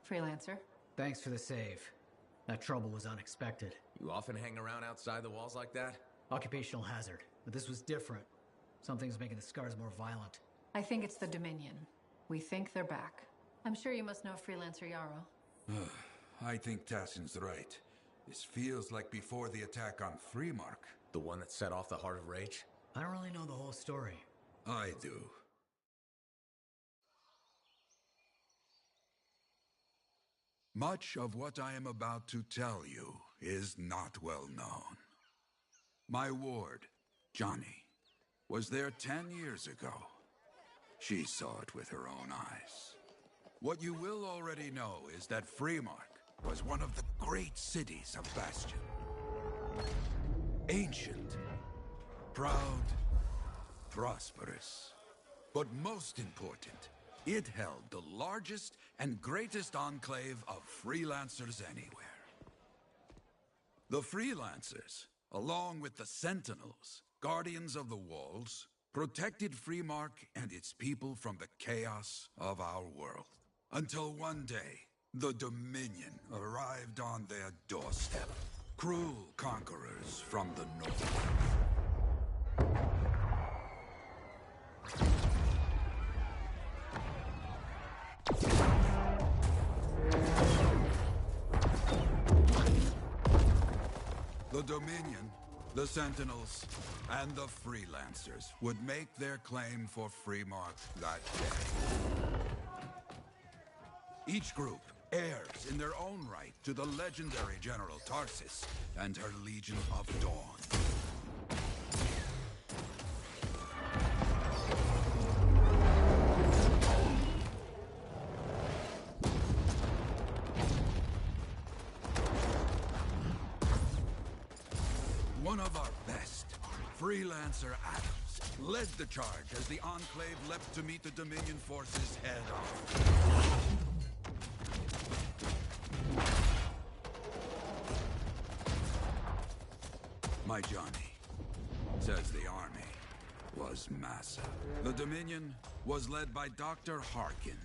Freelancer. Thanks for the save. That trouble was unexpected. You often hang around outside the walls like that? Occupational hazard, but this was different. Something's making the scars more violent. I think it's the Dominion. We think they're back. I'm sure you must know Freelancer Yarrow. I think Tassin's right. This feels like before the attack on Freemark. The one that set off the Heart of Rage? I don't really know the whole story. I do. Much of what I am about to tell you is not well known. My ward, Johnny, was there 10 years ago. She saw it with her own eyes. What you will already know is that Freemark was one of the great cities of Bastion. Ancient, proud, prosperous. But most important, it held the largest and greatest enclave of freelancers anywhere. The freelancers, along with the Sentinels, guardians of the walls, protected Freemark and its people from the chaos of our world. Until one day, the Dominion arrived on their doorstep. Cruel conquerors from the north. The Dominion, the Sentinels, and the Freelancers would make their claim for Freemark that day. Each group heirs in their own right to the legendary General Tarsis and her Legion of Dawn. One of our best, Freelancer Adams, led the charge as the Enclave leapt to meet the Dominion forces head-on. My Johnny says the army was massive. The Dominion was led by Dr. Harkin,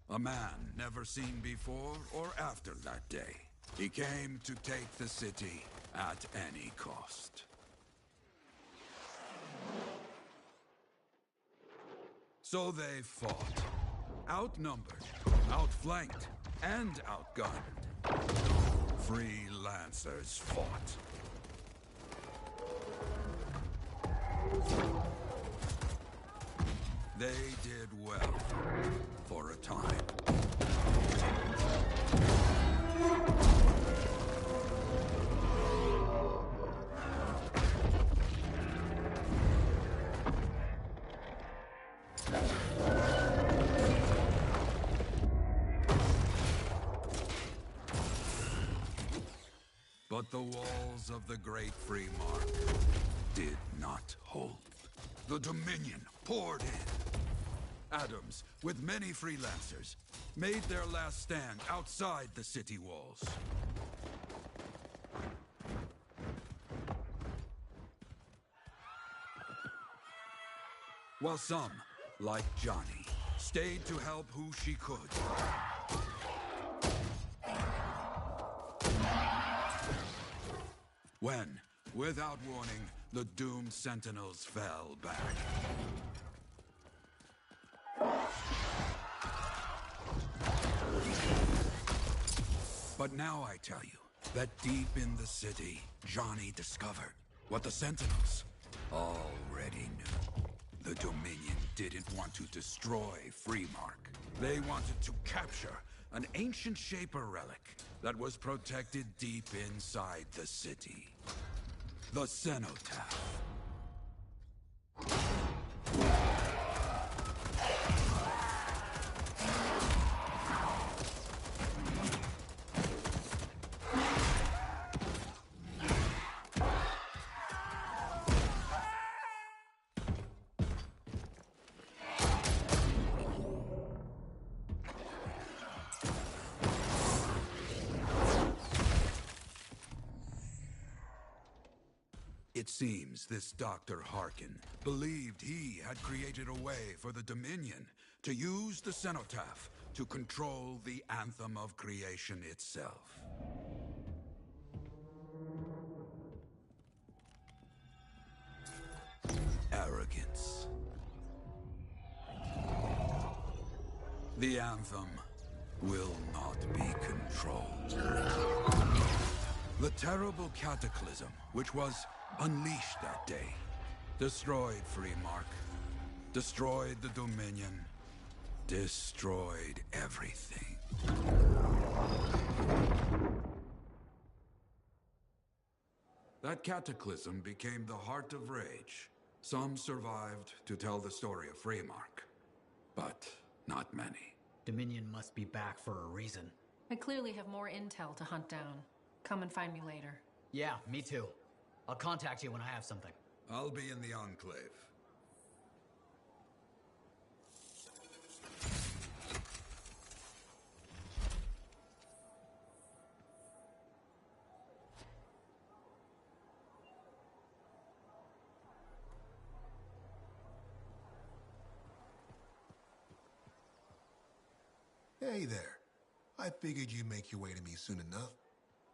a man never seen before or after that day. He came to take the city at any cost. So they fought. Outnumbered, outflanked, and outgunned. Freelancers fought. They did well for a time. But the walls of the Great Freemark did not hold. The Dominion poured in. Adams, with many freelancers, made their last stand outside the city walls. While some, like Johnny, stayed to help who she could. When, without warning, the doomed Sentinels fell back. But now I tell you that deep in the city, Johnny discovered what the Sentinels already knew. The Dominion didn't want to destroy Freemark. They wanted to capture an ancient Shaper relic that was protected deep inside the city. The Cenotaph. It seems this Dr. Harkin believed he had created a way for the Dominion to use the cenotaph to control the Anthem of creation itself. Arrogance. The Anthem will not be controlled. The terrible cataclysm which was unleashed that day destroyed Freemark, destroyed the Dominion, destroyed everything. That cataclysm became the heart of Rage. Some survived to tell the story of Freemark, but not many. Dominion must be back for a reason. I clearly have more intel to hunt down. Come and find me later. Yeah, me too. I'll contact you when I have something. I'll be in the Enclave. Hey there. I figured you'd make your way to me soon enough.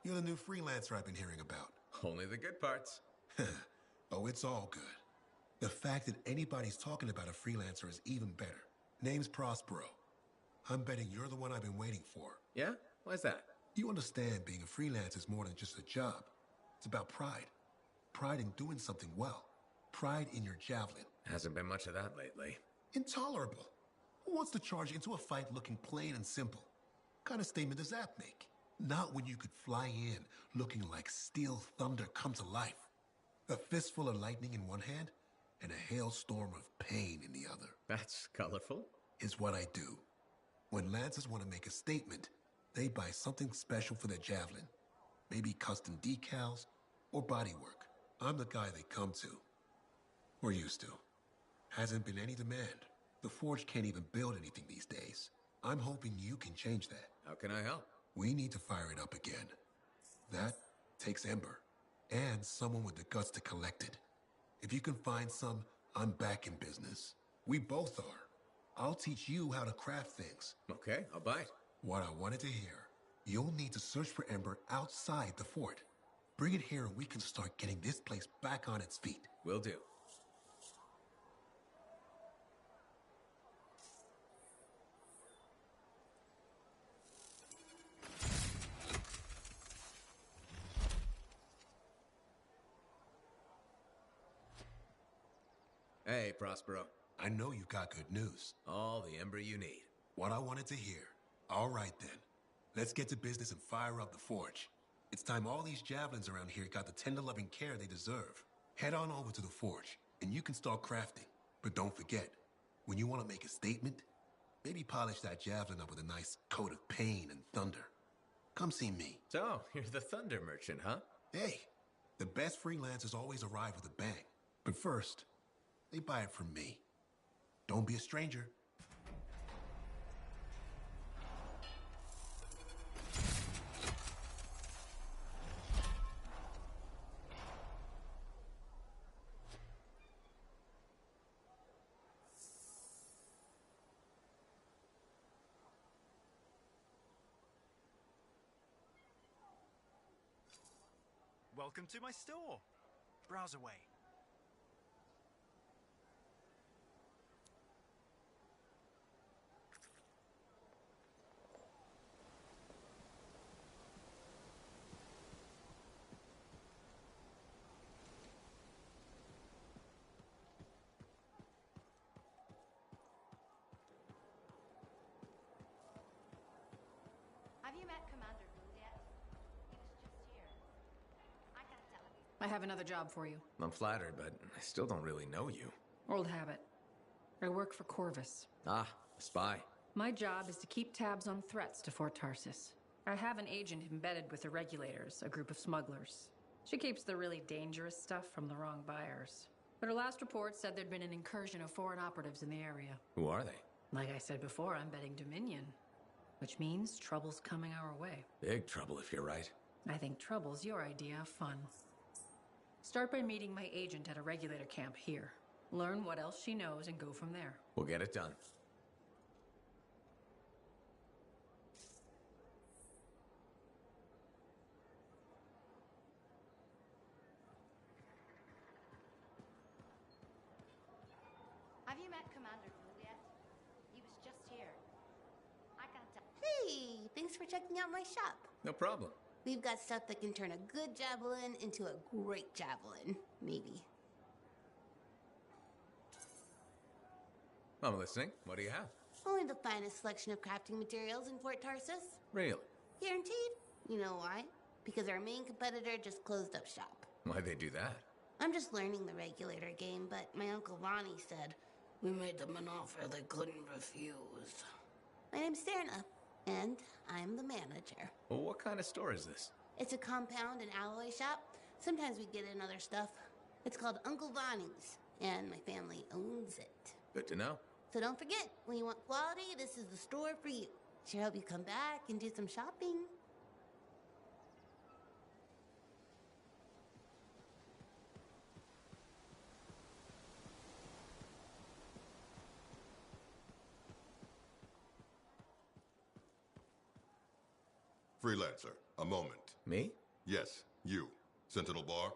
You're the new freelancer I've been hearing about. Only the good parts. Oh, it's all good. The fact that anybody's talking about a freelancer is even better. Name's Prospero. I'm betting you're the one I've been waiting for. Yeah? Why's that? You understand being a freelancer is more than just a job. It's about pride. Pride in doing something well. Pride in your javelin. Hasn't been much of that lately. Intolerable. Who wants to charge into a fight looking plain and simple? What kind of statement does that make? Not when you could fly in looking like steel thunder come to life. A fistful of lightning in one hand and a hailstorm of pain in the other. That's colorful. Is what I do. When Lancers want to make a statement, they buy something special for their javelin. Maybe custom decals or bodywork. I'm the guy they come to. Or used to. Hasn't been any demand. The Forge can't even build anything these days. I'm hoping you can change that. How can I help? We need to fire it up again. That takes Ember. And someone with the guts to collect it. If you can find some, I'm back in business. We both are. I'll teach you how to craft things. Okay, I'll bite. What I wanted to hear. You'll need to search for Ember outside the fort. Bring it here and we can start getting this place back on its feet. Will do. Hey, Prospero. I know you've got good news. All the Ember you need. What I wanted to hear. All right then. Let's get to business and fire up the Forge. It's time all these javelins around here got the tender loving care they deserve. Head on over to the Forge, and you can start crafting. But don't forget, when you want to make a statement, maybe polish that javelin up with a nice coat of pain and thunder. Come see me. So, you're the Thunder Merchant, huh? Hey, the best freelancers always arrive with a bang. But first, they buy it from me. Don't be a stranger. Welcome to my store. Browse away. Have you met Commander Gould yet? He was just here. I can't tell him. I have another job for you. I'm flattered, but I still don't really know you. Old habit. I work for Corvus. Ah, a spy. My job is to keep tabs on threats to Fort Tarsis. I have an agent embedded with the Regulators, a group of smugglers. She keeps the really dangerous stuff from the wrong buyers. But her last report said there'd been an incursion of foreign operatives in the area. Who are they? Like I said before, I'm betting Dominion. Which means trouble's coming our way. Big trouble if you're right. I think trouble's your idea of fun. Start by meeting my agent at a regulator camp here. Learn what else she knows and go from there. We'll get it done. Thanks for checking out my shop. No problem. We've got stuff that can turn a good javelin into a great javelin. Maybe. I'm listening. What do you have? Only the finest selection of crafting materials in Fort Tarsus. Really? Guaranteed. You know why? Because our main competitor just closed up shop. Why'd they do that? I'm just learning the regulator game, but my Uncle Ronnie said, we made them an offer they couldn't refuse. My name's Serna, and I'm the manager. Well, what kind of store is this? It's a compound and alloy shop. Sometimes we get in other stuff. It's called Uncle Ronnie's, and my family owns it. Good to know. So don't forget, when you want quality, this is the store for you. Sure hope you come back and do some shopping. Freelancer, a moment. Me? Yes, you. Sentinel Bar,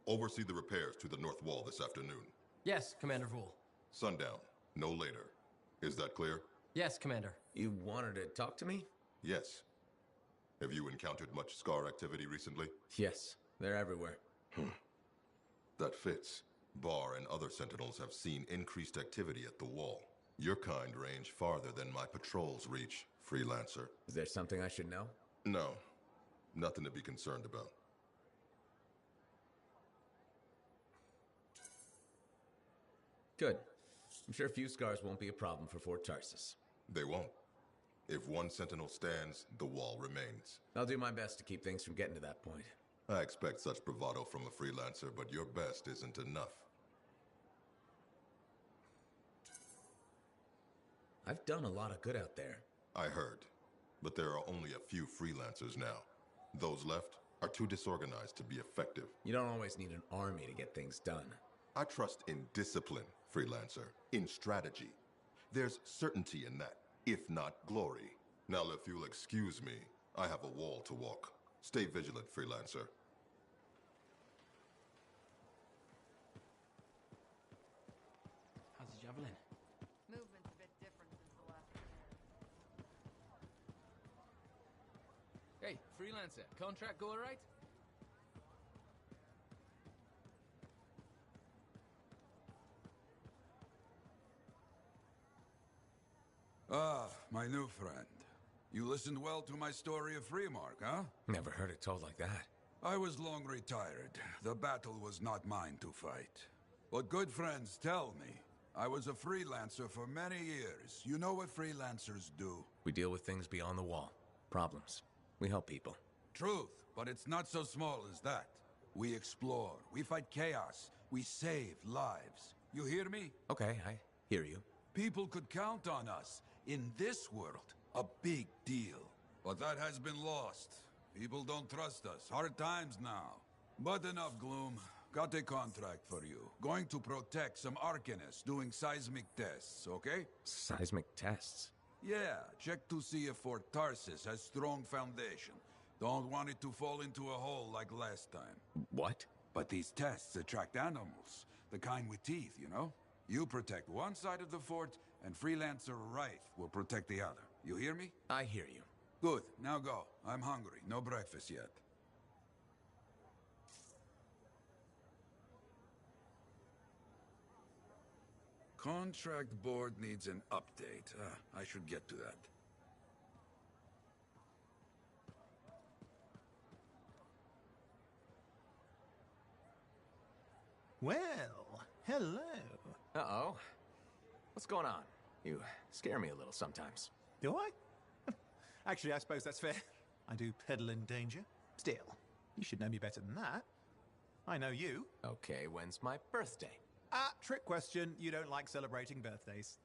oversee the repairs to the north wall this afternoon. Yes, Commander Vool. Sundown, no later. Is that clear? Yes, Commander. You wanted to talk to me? Yes. Have you encountered much Scar activity recently? Yes, they're everywhere. That fits. Bar and other Sentinels have seen increased activity at the wall. Your kind range farther than my patrols reach, Freelancer. Is there something I should know? No. Nothing to be concerned about. Good. I'm sure few scars won't be a problem for Fort Tarsus. They won't. If one Sentinel stands, the wall remains. I'll do my best to keep things from getting to that point. I expect such bravado from a Freelancer, but your best isn't enough. I've done a lot of good out there. I heard. But there are only a few Freelancers now. Those left are too disorganized to be effective. You don't always need an army to get things done. I trust in discipline, Freelancer. In strategy. There's certainty in that, if not glory. Now if you'll excuse me, I have a wall to walk. Stay vigilant, Freelancer. How's the javelin? Movement's a bit different since the last repair. Hey, Freelancer, contract go alright? Ah, my new friend. You listened well to my story of Freemark, huh? Never heard it told like that. I was long retired. The battle was not mine to fight. But good friends tell me, I was a freelancer for many years. You know what freelancers do? We deal with things beyond the wall. Problems. We help people. Truth, but it's not so small as that. We explore, we fight chaos, we save lives. You hear me? Okay, I hear you. People could count on us. In this world, a big deal. But that has been lost. People don't trust us. Hard times now. But enough gloom. Got a contract for you. Going to protect some Arcanists doing seismic tests, okay? Seismic tests? Yeah, check to see if Fort Tarsus has strong foundation. Don't want it to fall into a hole like last time. What? But these tests attract animals. The kind with teeth, you know? You protect one side of the fort, and Freelancer Wraith will protect the other. You hear me? I hear you. Good. Now go. I'm hungry. No breakfast yet. Contract board needs an update. I should get to that. Well, hello. Uh-oh. What's going on? You scare me a little sometimes. Do I? Actually, I suppose that's fair. I do peddle in danger. Still, you should know me better than that. I know you. Okay, when's my birthday? Trick question. You don't like celebrating birthdays.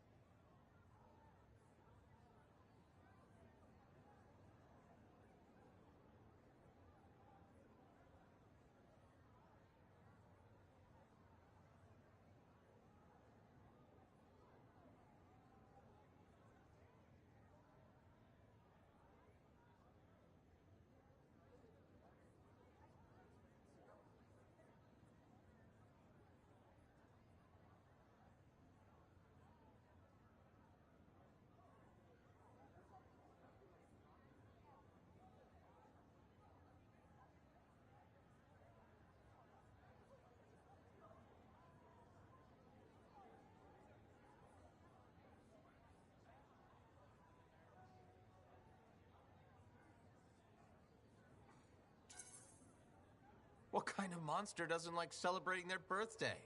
What kind of monster doesn't like celebrating their birthday?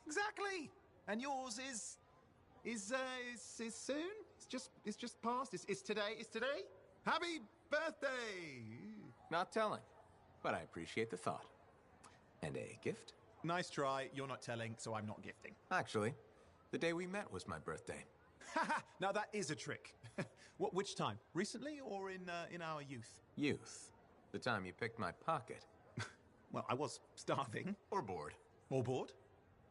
Exactly. And yours is soon. It's just past. It's today. It's today. Happy birthday. Not telling, but I appreciate the thought. And a gift? Nice try. You're not telling, so I'm not gifting. Actually, the day we met was my birthday. Haha. Now that is a trick. Which time? Recently or in our youth? Youth. The time you picked my pocket. Well, I was starving. Or bored. Or bored.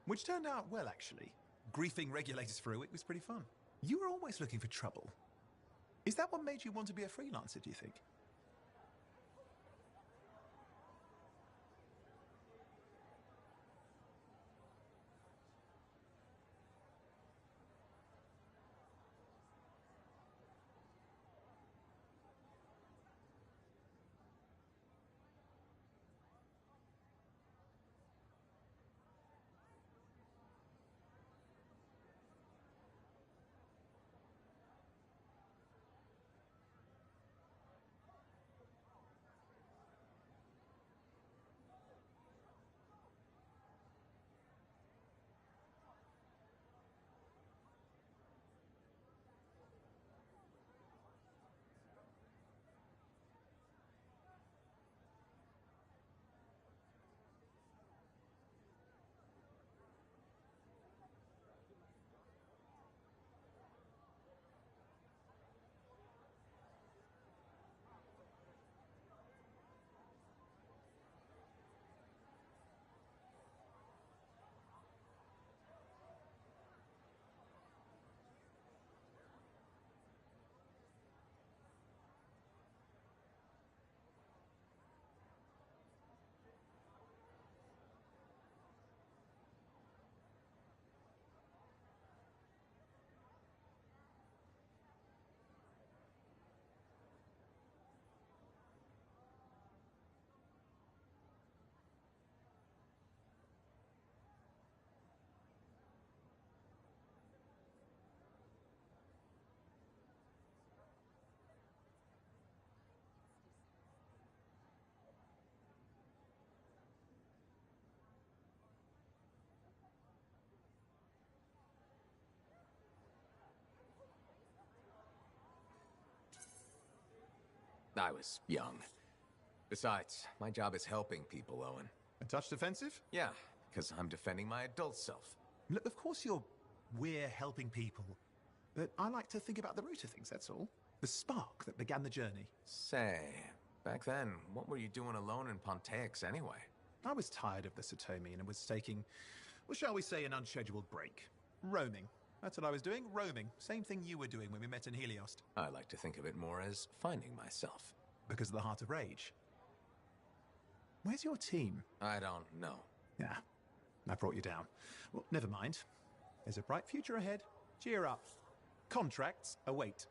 Which turned out well, actually. Griefing regulators for a week was pretty fun. You were always looking for trouble. Is that what made you want to be a freelancer, do you think? I was young. Besides, my job is helping people, Owen. A touch defensive? Yeah, because I'm defending my adult self. Look, of course we're helping people. But I like to think about the root of things, that's all. The spark that began the journey. Say, back then, what were you doing alone in Pontaix anyway? I was tired of the Satomi and was taking, well, shall we say, an unscheduled break. Roaming. That's what I was doing, roaming. Same thing you were doing when we met in Heliost. I like to think of it more as finding myself. Because of the Heart of Rage. Where's your team? I don't know. Yeah, I brought you down. Well, never mind. There's a bright future ahead. Cheer up. Contracts await.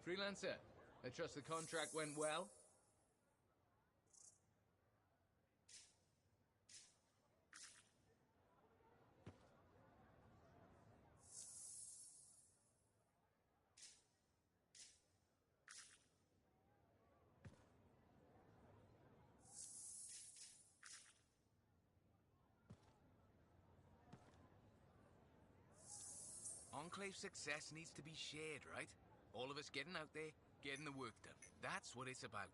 Freelancer, I trust the contract went well? Enclave success needs to be shared, right? All of us getting out there, getting the work done. That's what it's about.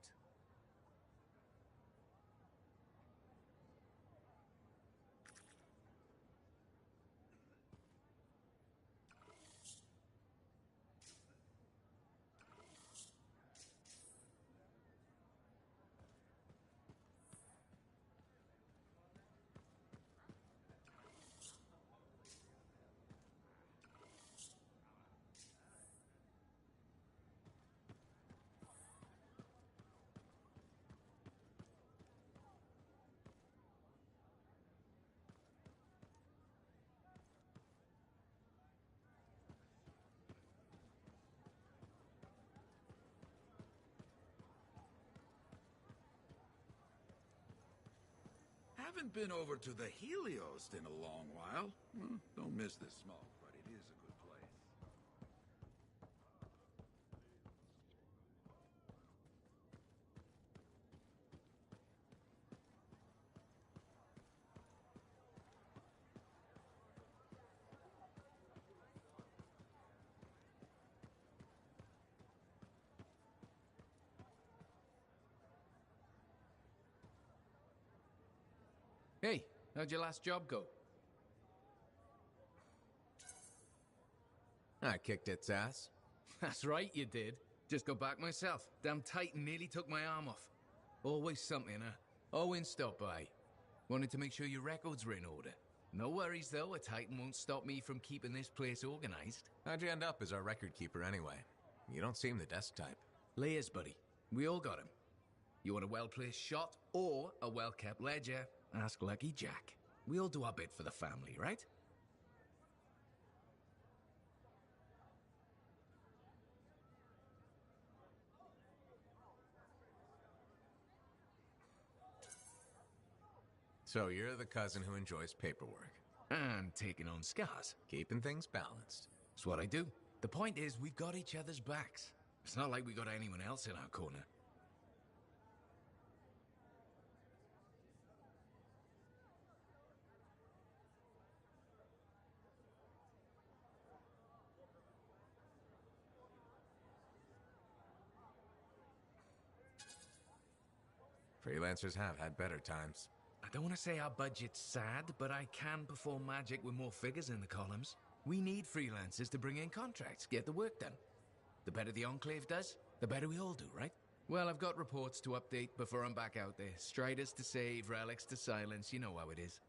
Haven't been over to the Helios in a long while. Don't miss the smoke, but it is a good place. Hey, how'd your last job go? I kicked its ass. That's right, you did. Just got back myself. Damn Titan nearly took my arm off. Always something, huh? Owen stopped by. Wanted to make sure your records were in order. No worries, though. A Titan won't stop me from keeping this place organized. How'd you end up as our record keeper anyway? You don't seem the desk type. Layers, buddy. We all got 'em. You want a well-placed shot or a well-kept ledger? Ask Lucky Jack. We all do our bit for the family, right? So you're the cousin who enjoys paperwork. And taking on scars. Keeping things balanced. It's what I do. The point is, we've got each other's backs. It's not like we got anyone else in our corner. Freelancers have had better times. I don't want to say our budget's sad, but I can perform magic with more figures in the columns. We need freelancers to bring in contracts, get the work done. The better the Enclave does, the better we all do, right? Well, I've got reports to update before I'm back out there. Striders to save, relics to silence, you know how it is.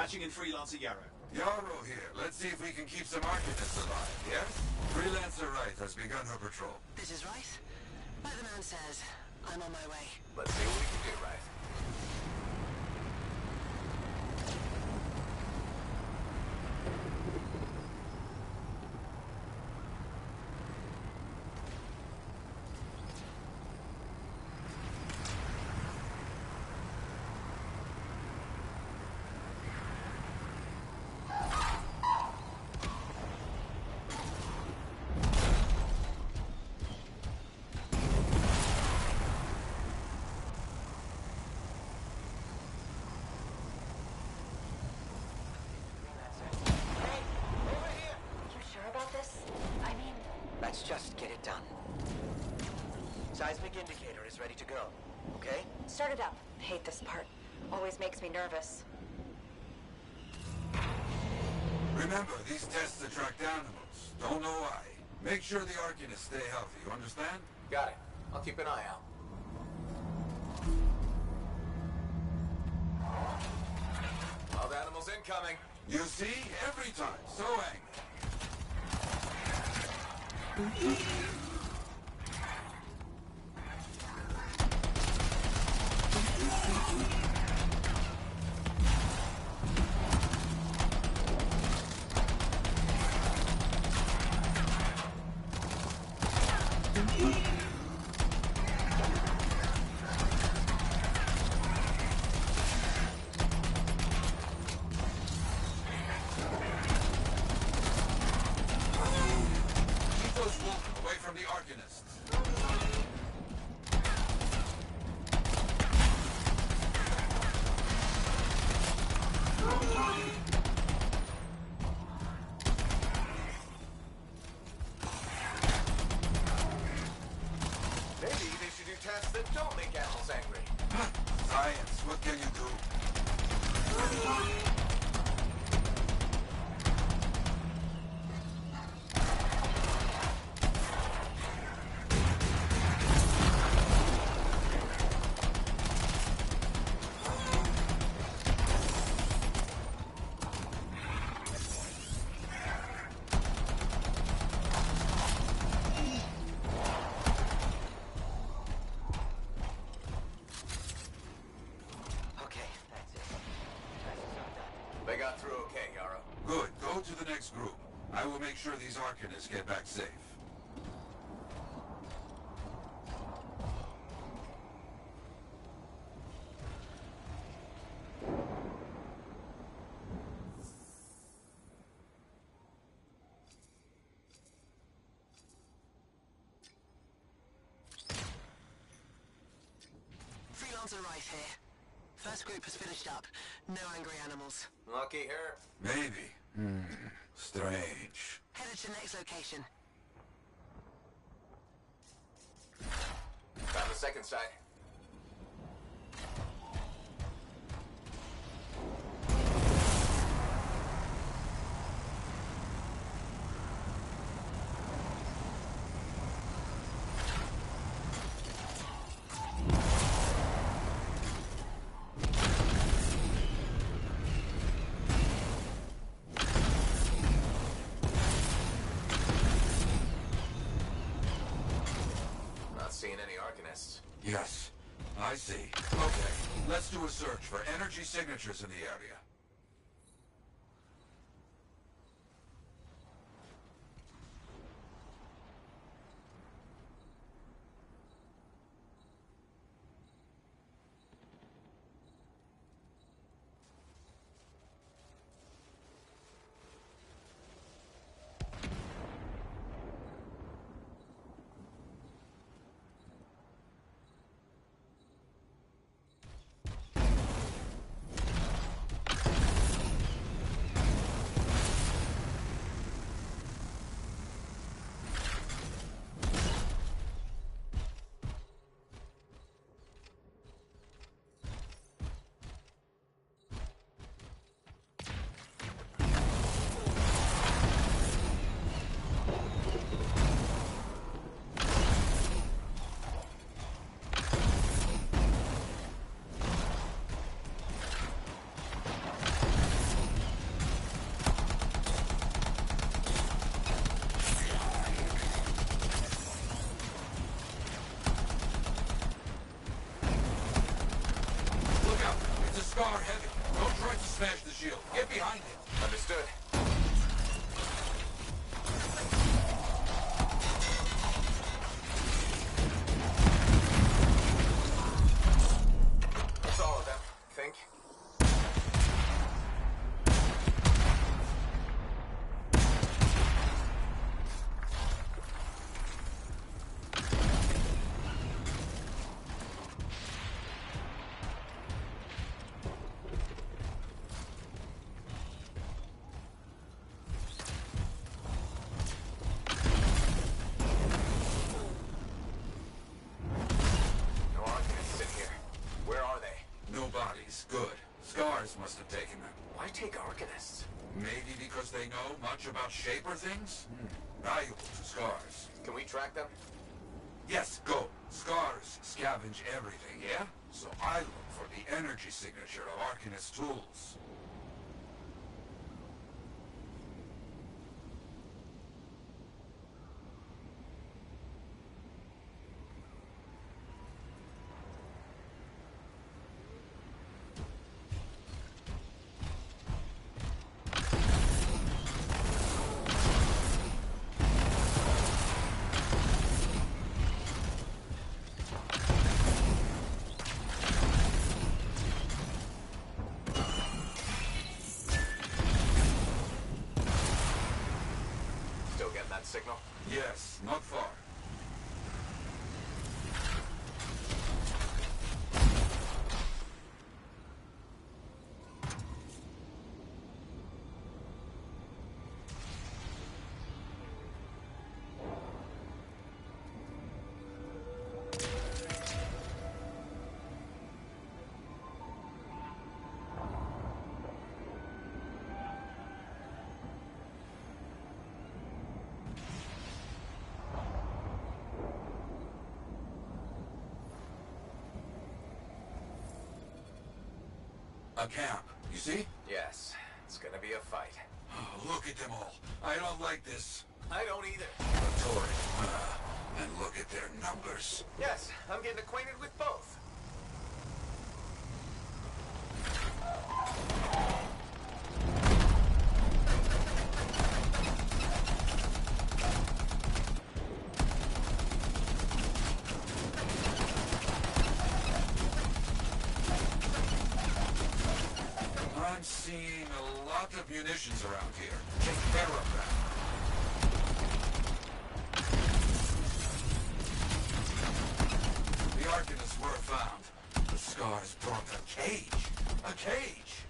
Patching in Freelancer Yarrow. Yarrow here. Let's see if we can keep some Arcanists alive, yes? Freelancer Wright has begun her patrol. This is Wright. Like the man says, I'm on my way. Let's see what we can do, right? Let's just get it done. Seismic indicator is ready to go, okay? Start it up. Hate this part. Always makes me nervous. Remember, these tests attract animals. Don't know why. Make sure the Arcanists stay healthy, you understand? Got it. I'll keep an eye out. Wild animals incoming. You see? Every time. So angry. Science, what can you do? They got through okay, Yarrow. Good. Go to the next group. I will make sure these Arcanists get back safe. Freelancer Wright here. First group has finished up. No angry animals. Lucky her. Maybe. Strange. Headed to next location. Found the second site. Seeing any Arcanists? Yes, I see. Okay, let's do a search for energy signatures in the area. Scar heavy. Don't try to smash the shield. Get behind it. Understood. That's all of them, I think. Good. Scars must have taken them. Why take Arcanists? Maybe because they know much about Shaper things? Valuable to Scars. Can we track them? Yes, go. Scars scavenge everything, yeah? So I look for the energy signature of Arcanist tools. Signal? Yes, not far. A camp, you see? Yes, it's gonna be a fight. Oh, look at them all. I don't like this. I don't either. Notorious. And look at their numbers. Yes, I'm getting acquainted with both. I'm seeing a lot of munitions around here. Take care of them. The Arcanists were found. The Scars brought a cage. A cage!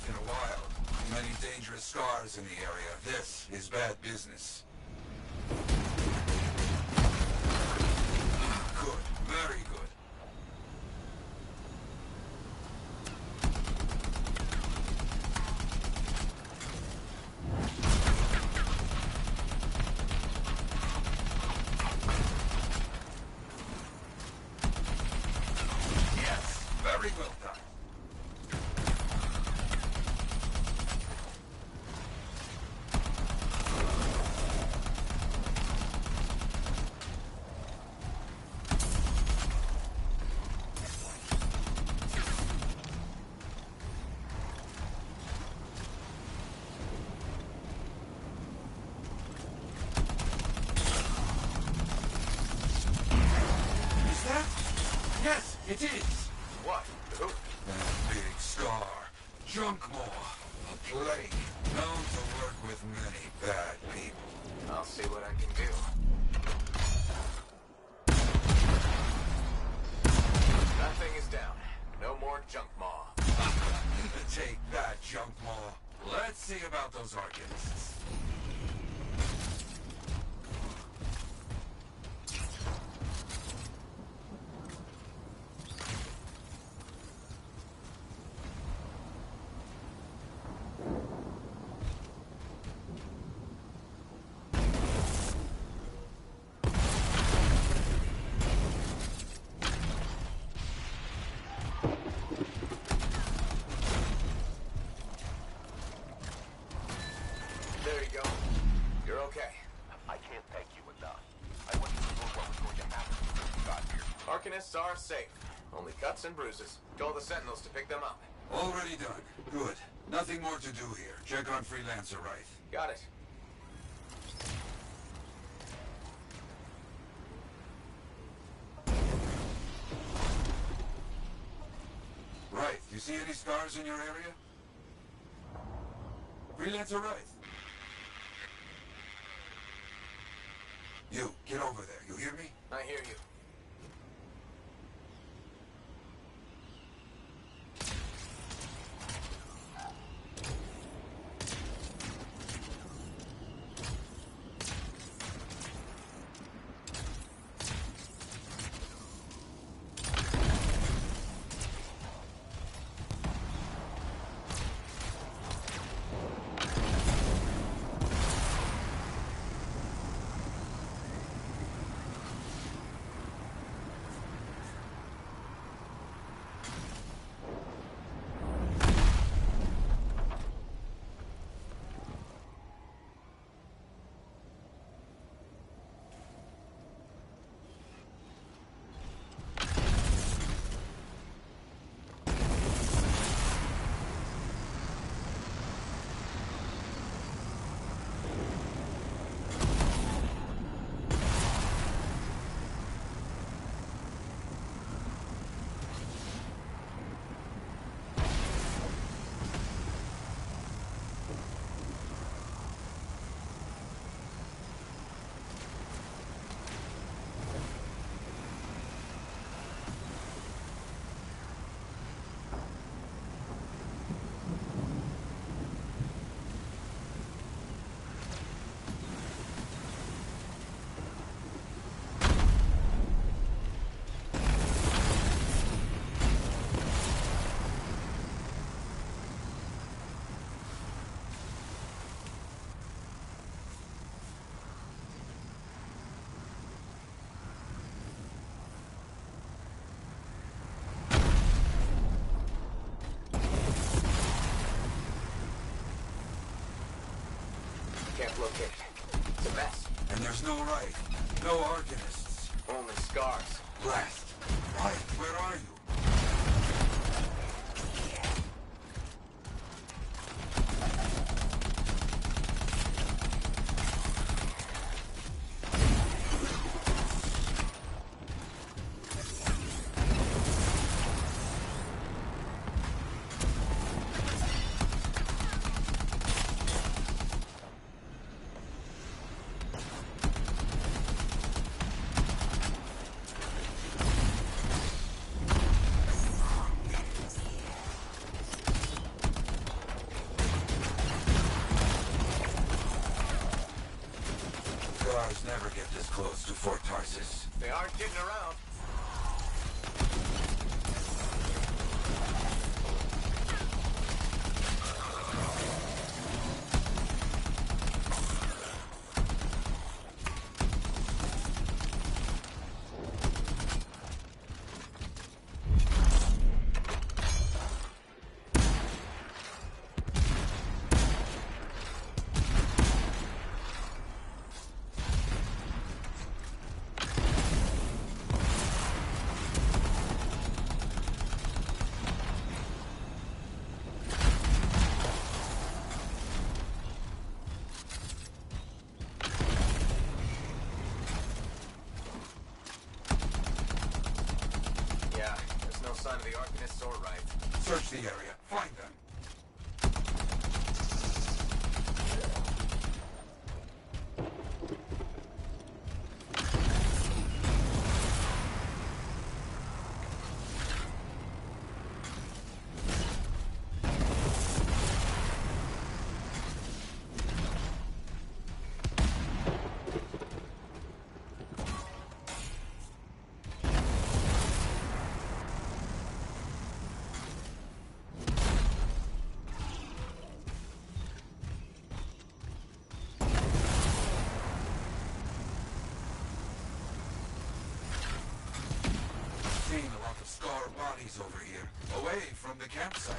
In a while. Many dangerous Scars in the area. This is bad business. Good. Very good. Yes. Very well done. Yes, it is. What? Who? That big Scar, Junkmaw, a plague, known to work with many bad people. I'll see what I can do. That thing is down. No more Junkmaw. Take that, Junkmaw. Let's see about those Arcanists. There you go. You're okay. I can't thank you enough. I wasn't sure what was going to happen when you got here. Arcanists are safe. Only cuts and bruises. Told the Sentinels to pick them up. Already done. Good. Nothing more to do here. Check on Freelancer Wraith. Got it. Wraith, you see any scars in your area? Freelancer Wraith. You, get over there. You hear me? I hear you. Can't locate it. It's a mess. And there's no Wraith. No Arcanists. Only scars. Blast. Wraith, where are you? Scars never get this close to Fort Tarsis. They aren't getting around. Yeah, there's no sign of the Arcanists or Wraith. Search the area. Find them. Seeing a lot of scarred bodies over here, away from the campsite.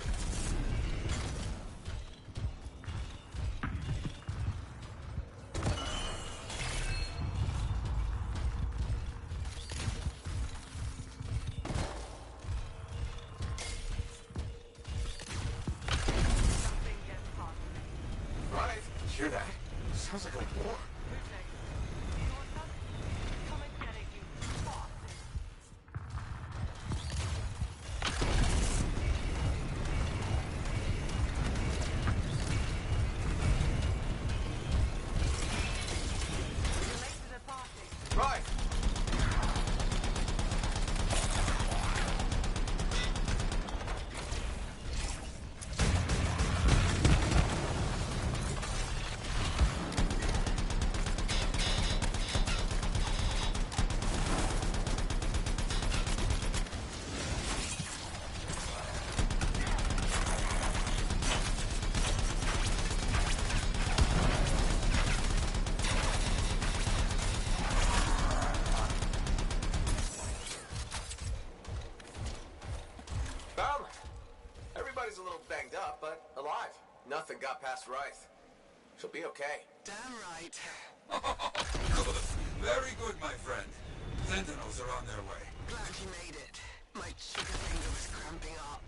Right, hear that? Sounds like a war. Right. Found them. Everybody's a little banged up, but alive. Nothing got past Wraith. She'll be okay. Damn right. Good. Very good, my friend. Sentinels are on their way. Glad you made it. My sugar finger was cramping up.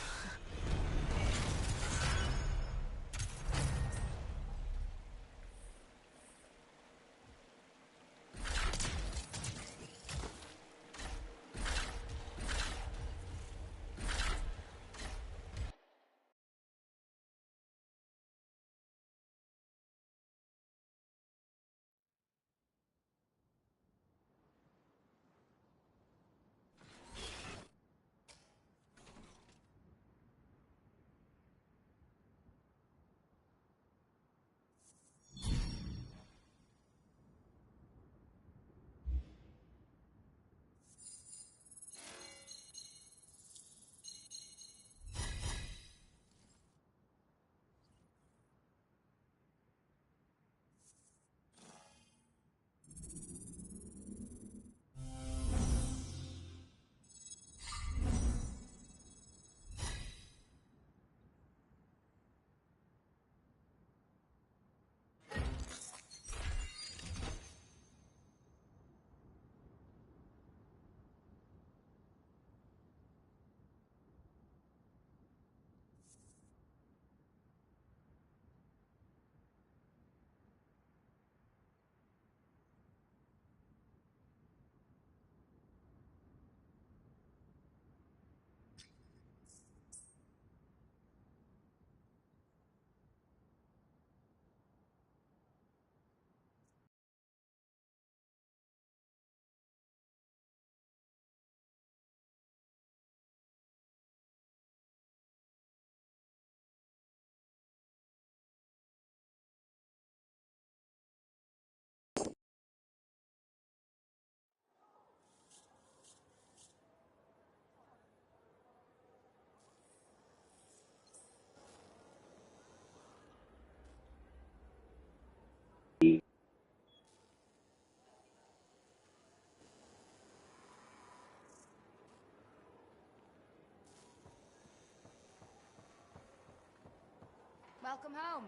Welcome home.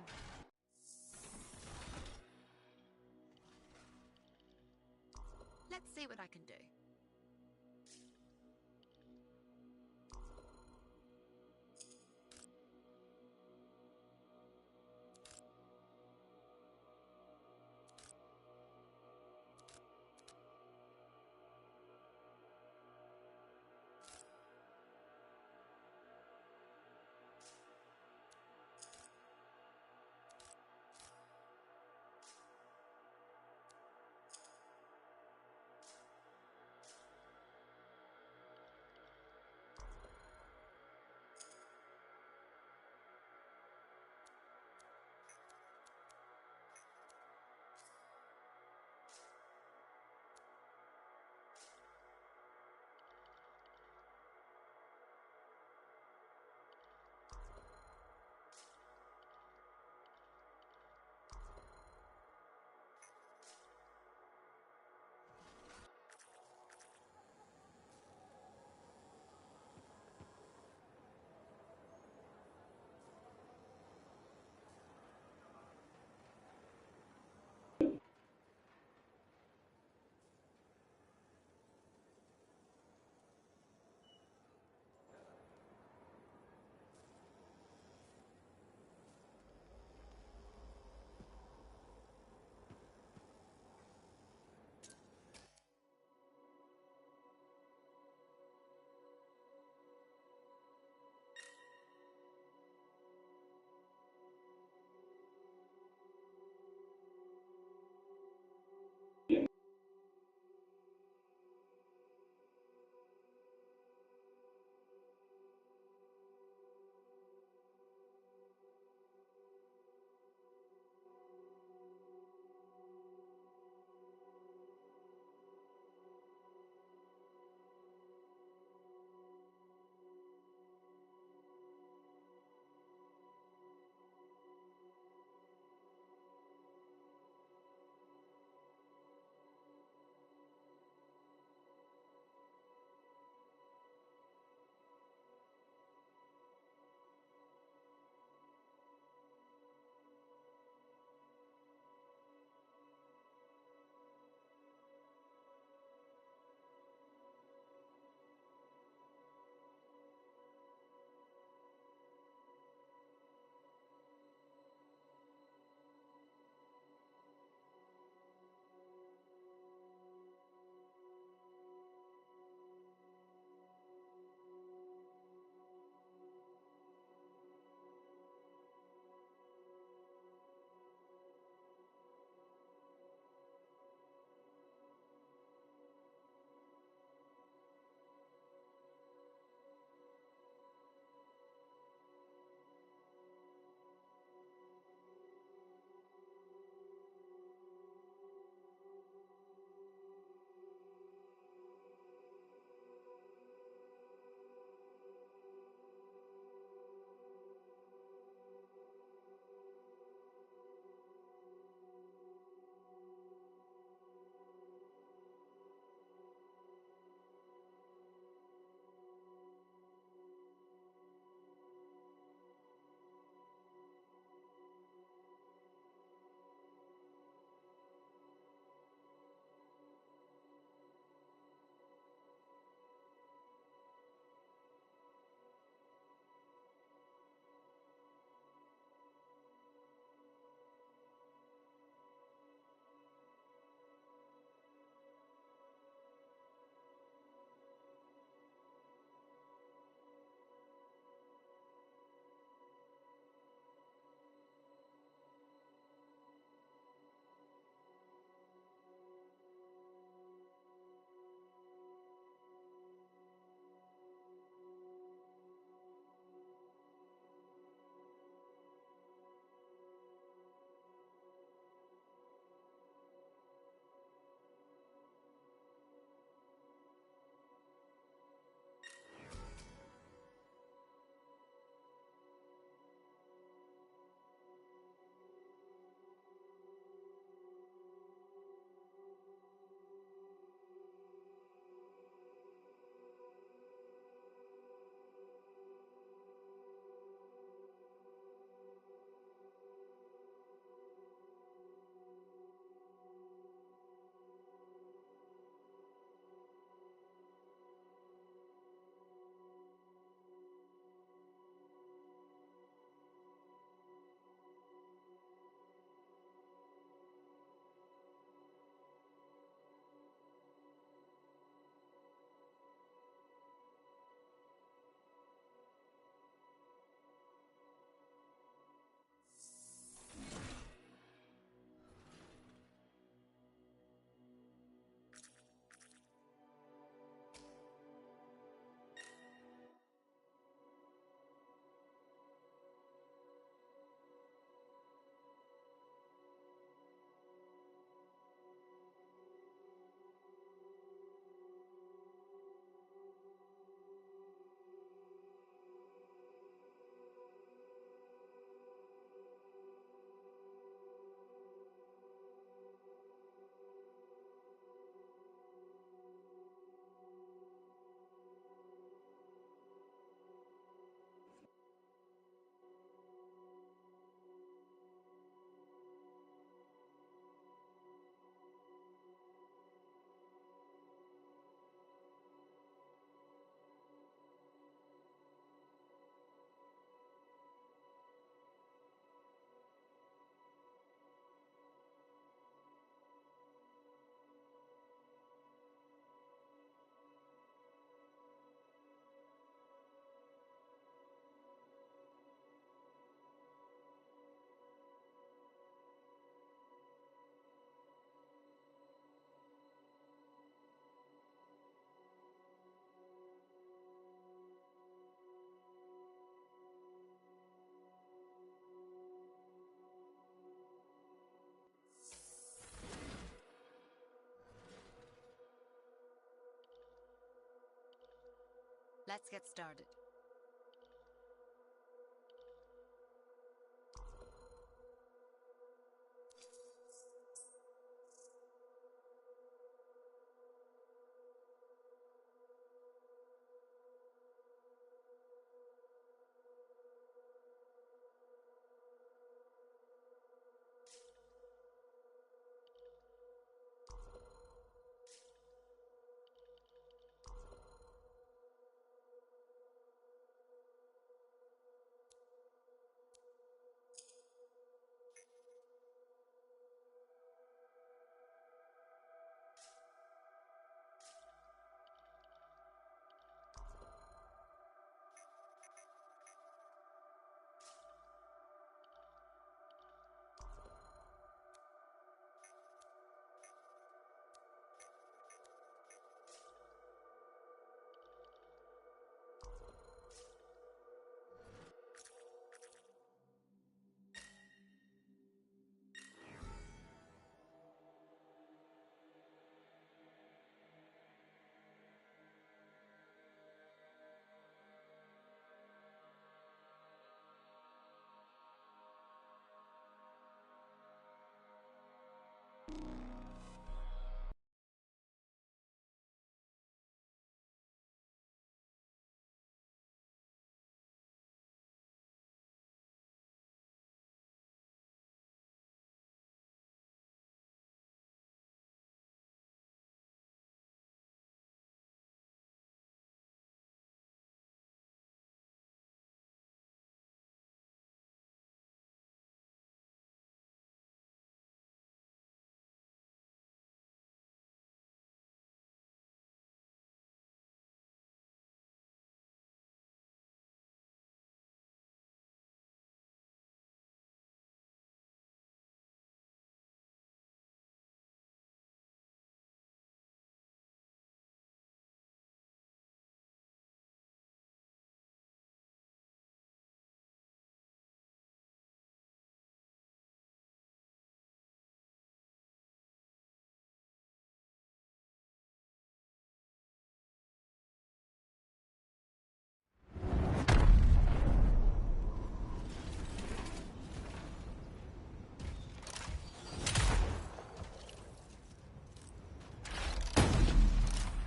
Let's see what I can do. Let's get started.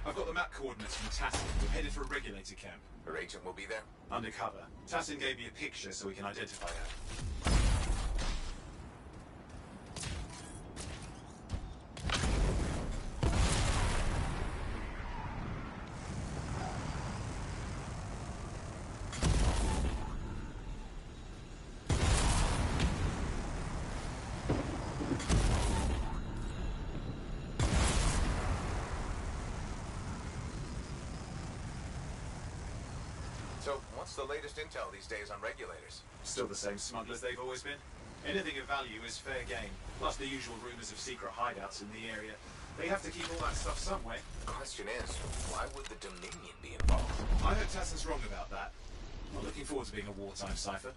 I've got the map coordinates from Tassin. We're headed for a regulator camp. Her agent will be there? Undercover. Tassin gave me a picture so we can identify her. So, what's the latest intel these days on regulators? Still the same smugglers they've always been. Anything of value is fair game, plus the usual rumors of secret hideouts in the area. They have to keep all that stuff somewhere. The question is, why would the Dominion be involved? I heard Tassin's wrong about that. I'm looking forward to being a wartime cipher.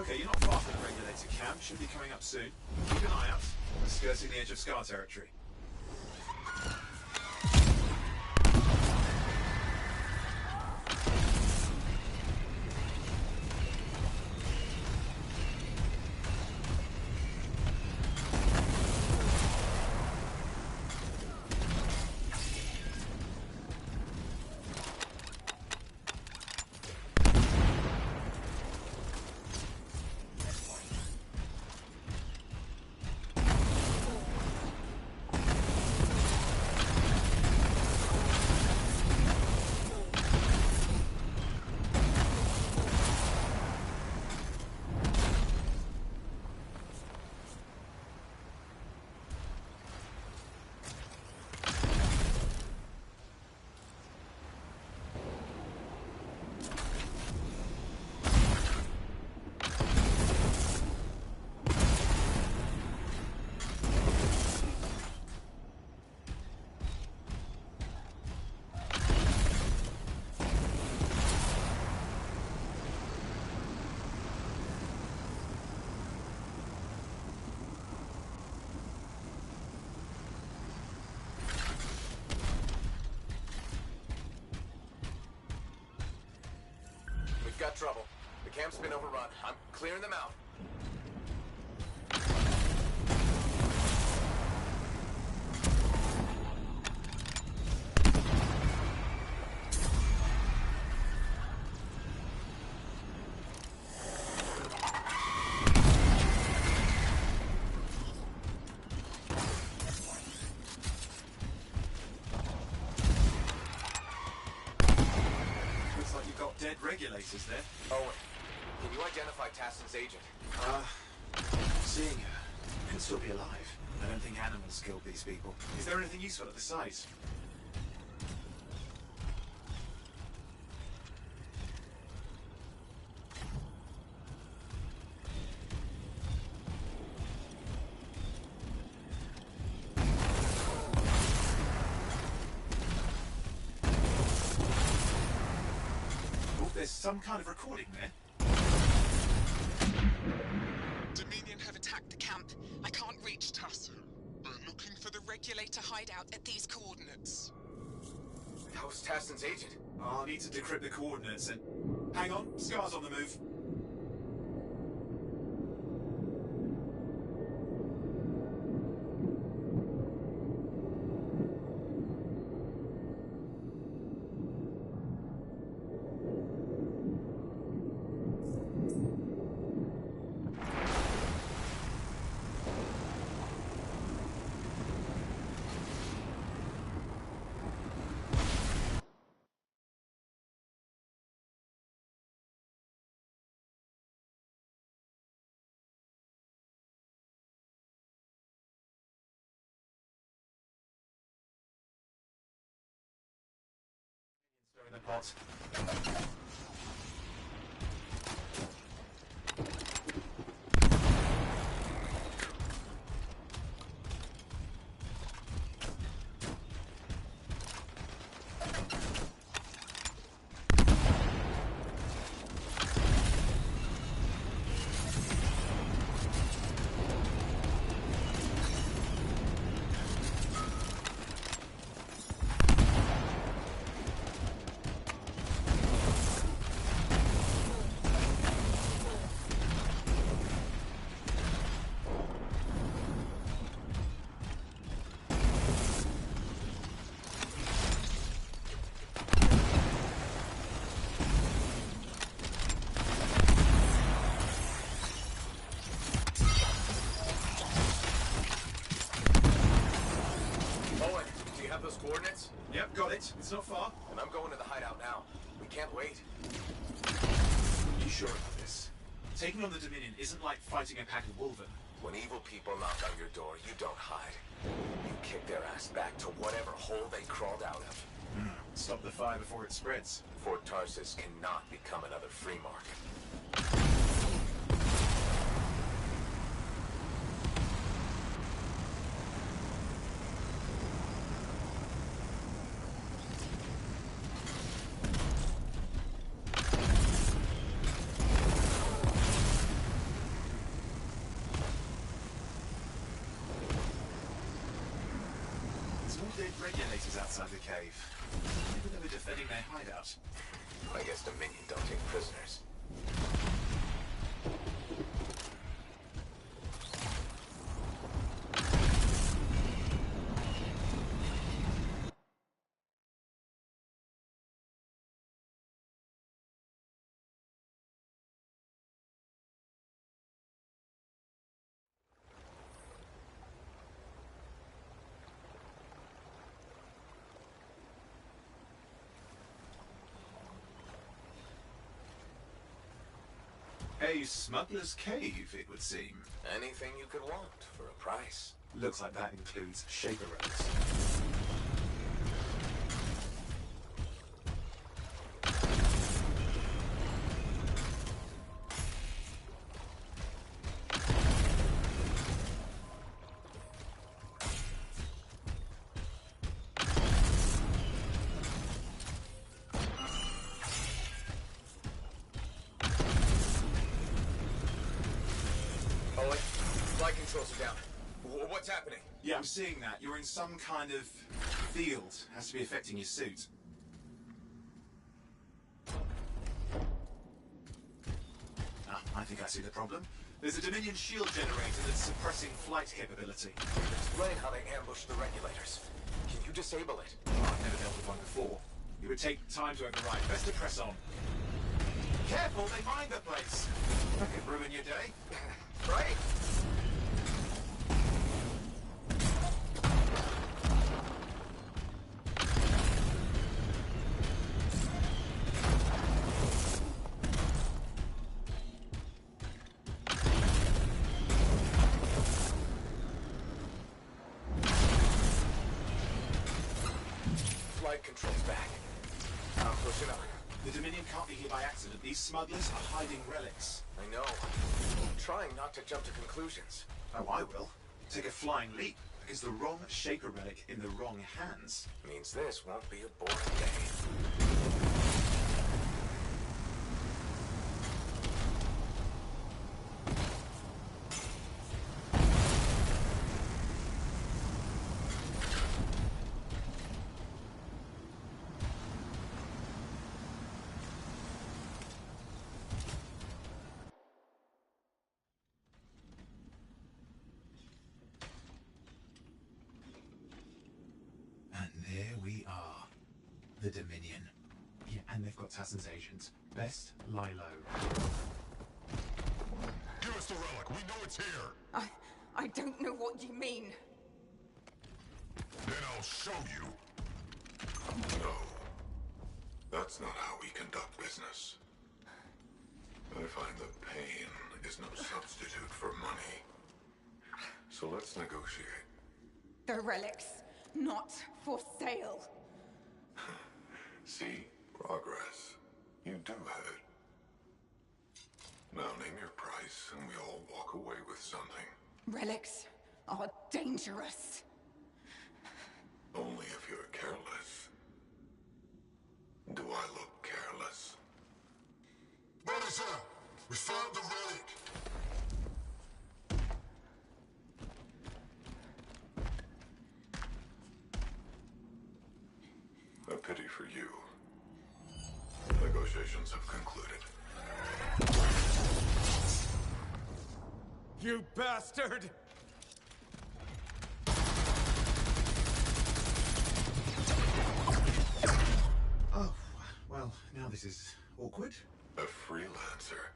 Okay, you're not far from the regulator camp. Should be coming up soon. Keep an eye out. We're skirting the edge of Scar territory. got trouble. The camp's been overrun. I'm clearing them out. Looks like you've got dead regulators there. Owen, can you identify Tassin's agent? Seeing her could still be alive. I don't think animals killed these people. Is there anything useful at the site? Oh, there's some kind of recording there. Dominion have attacked the camp. I can't reach Tuss. We're looking for the regulator hideout at these coordinates. That was Tassin's agent. I'll need to decrypt the coordinates and... Hang on, Scar's on the move. In the pot. Those coordinates? Yep, got it. It's not far. And I'm going to the hideout now. We can't wait. You sure about this? Taking on the Dominion isn't like fighting a pack of wolven. When evil people knock on your door, you don't hide. You kick their ass back to whatever hole they crawled out of. Stop the fire before it spreads. Fort Tarsus cannot become another free market. Dead regulators outside the cave. Maybe they were defending their hideout. I guess Dominion don't take prisoners. A smuggler's cave, it would seem. Anything you could want for a price. Looks like that includes shaker roads. Flight controls are down. What's happening? Yeah, I'm seeing that. You're in some kind of field. Has to be affecting your suit. think I see the problem. There's a Dominion shield generator that's suppressing flight capability. Explain how they ambushed the regulators. Can you disable it? Oh, I've never dealt with one before. It would take time to override. Best to press on. Careful, they mine the place. That could ruin your day. Right. Flight control's back. I'm pushing up. The Dominion can't be here by accident. These smugglers are hiding relics. I know. I'm trying not to jump to conclusions. Oh, I will. Take a flying leap, because the wrong Shaper relic in the wrong hands means this won't be a boring day. And there we are. The Dominion. Yeah, and they've got Tassin's agent. Best lie low. Give us the relic. We know it's here. I don't know what you mean. Then I'll show you. No. That's not how we conduct business. I find that pain is no substitute for money. So let's negotiate. The relics, not for sale. See? Progress. You do have it. Now name your price and we all walk away with something. Relics are dangerous. Only if you're careless. Do I look careless? Barisa! We found the relic! A pity for you. Negotiations have concluded. You bastard! Oh, well, now this is awkward. A freelancer?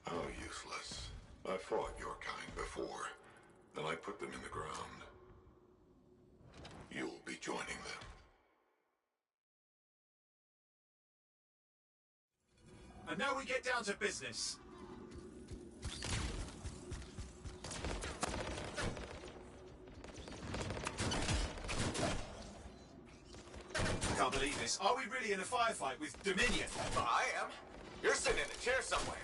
How useless. I fought your kind before, and I put them in the ground. You'll be joining them. And now we get down to business. I can't believe this. Are we really in a firefight with Dominion? Well, I am. You're sitting in a chair somewhere.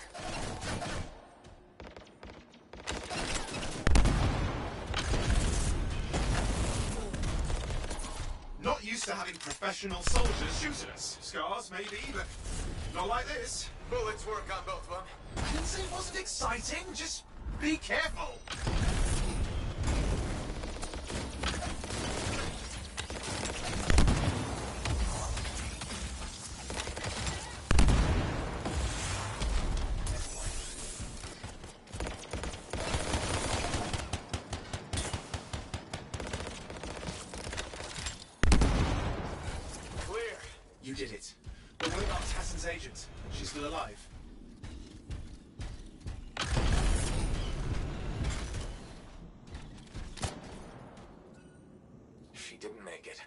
Not used to having professional soldiers shoot at us. Scars, maybe, but not like this. Bullets work on both of them. I didn't say it wasn't exciting. Just be careful. Clear. You did it. But what about Tassin's agent? She's still alive. She didn't make it.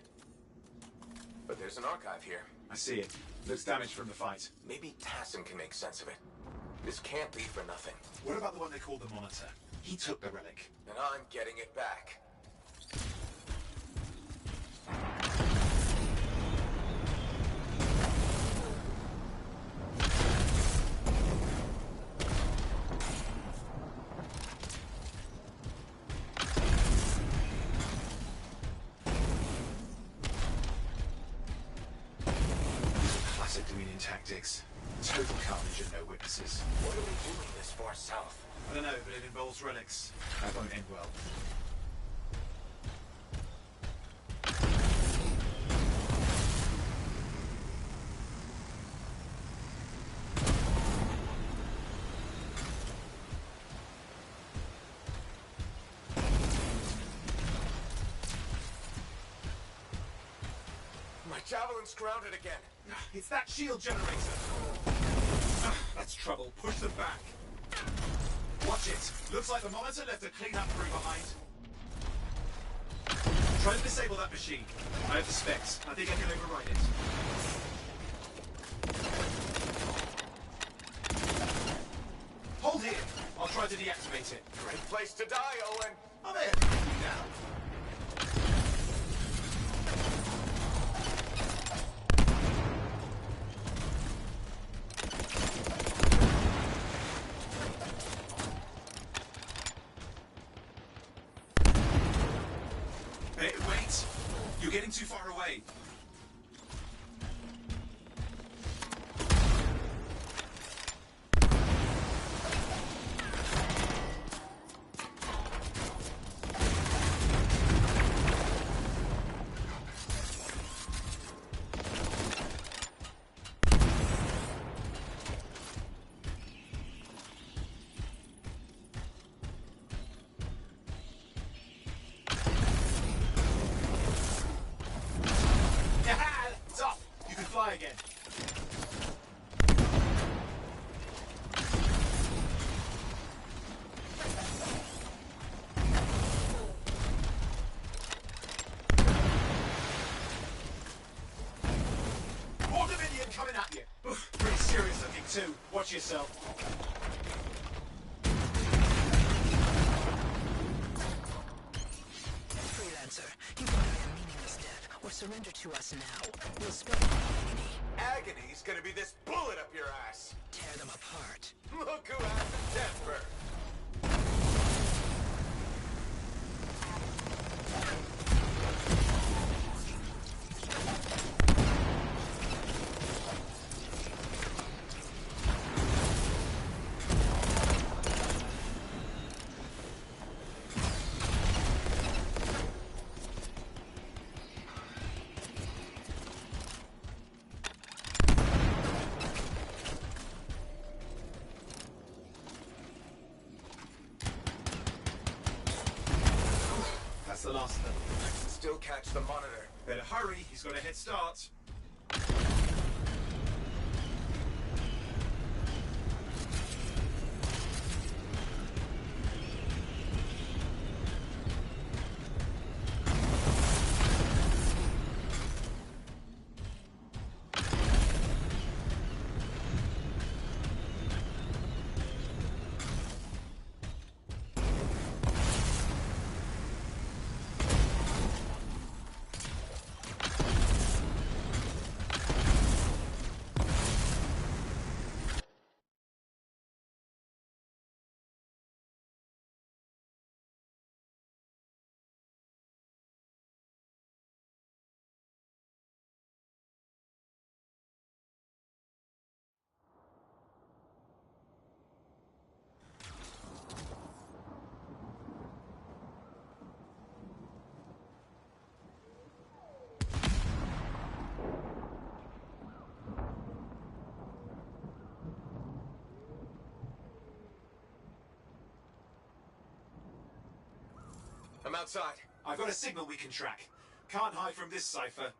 But there's an archive here. I see it. Looks damaged from the fight. Maybe Tassin can make sense of it. This can't be for nothing. What about the one they called the Monitor? He took the relic. And I'm getting it back. Classic Dominion tactics. Total carnage and no witnesses. What are we doing this far south? I don't know, but it involves relics. That won't end well. javelin's grounded again. It's that shield generator. That's trouble. Push them back. Watch it. Looks like the monitor left a cleanup crew behind. Try to disable that machine. I have the specs. I think I can override it. Hold here. I'll try to deactivate it. Great place to die, Owen. I'm in. Now. Hey, wait! You're getting too far away. Again. More Dominion coming at you. Oof, pretty serious looking too. Watch yourself. Freelancer, you die a meaningless death, or surrender to us now. We'll spare you agony. Agony's gonna be this bullet up your ass. Tear them apart. Look who has the temper. That's the last of them. I can still catch the monitor. Better hurry, he's got a head start. I'm outside. I've got a signal we can track. Can't hide from this cipher.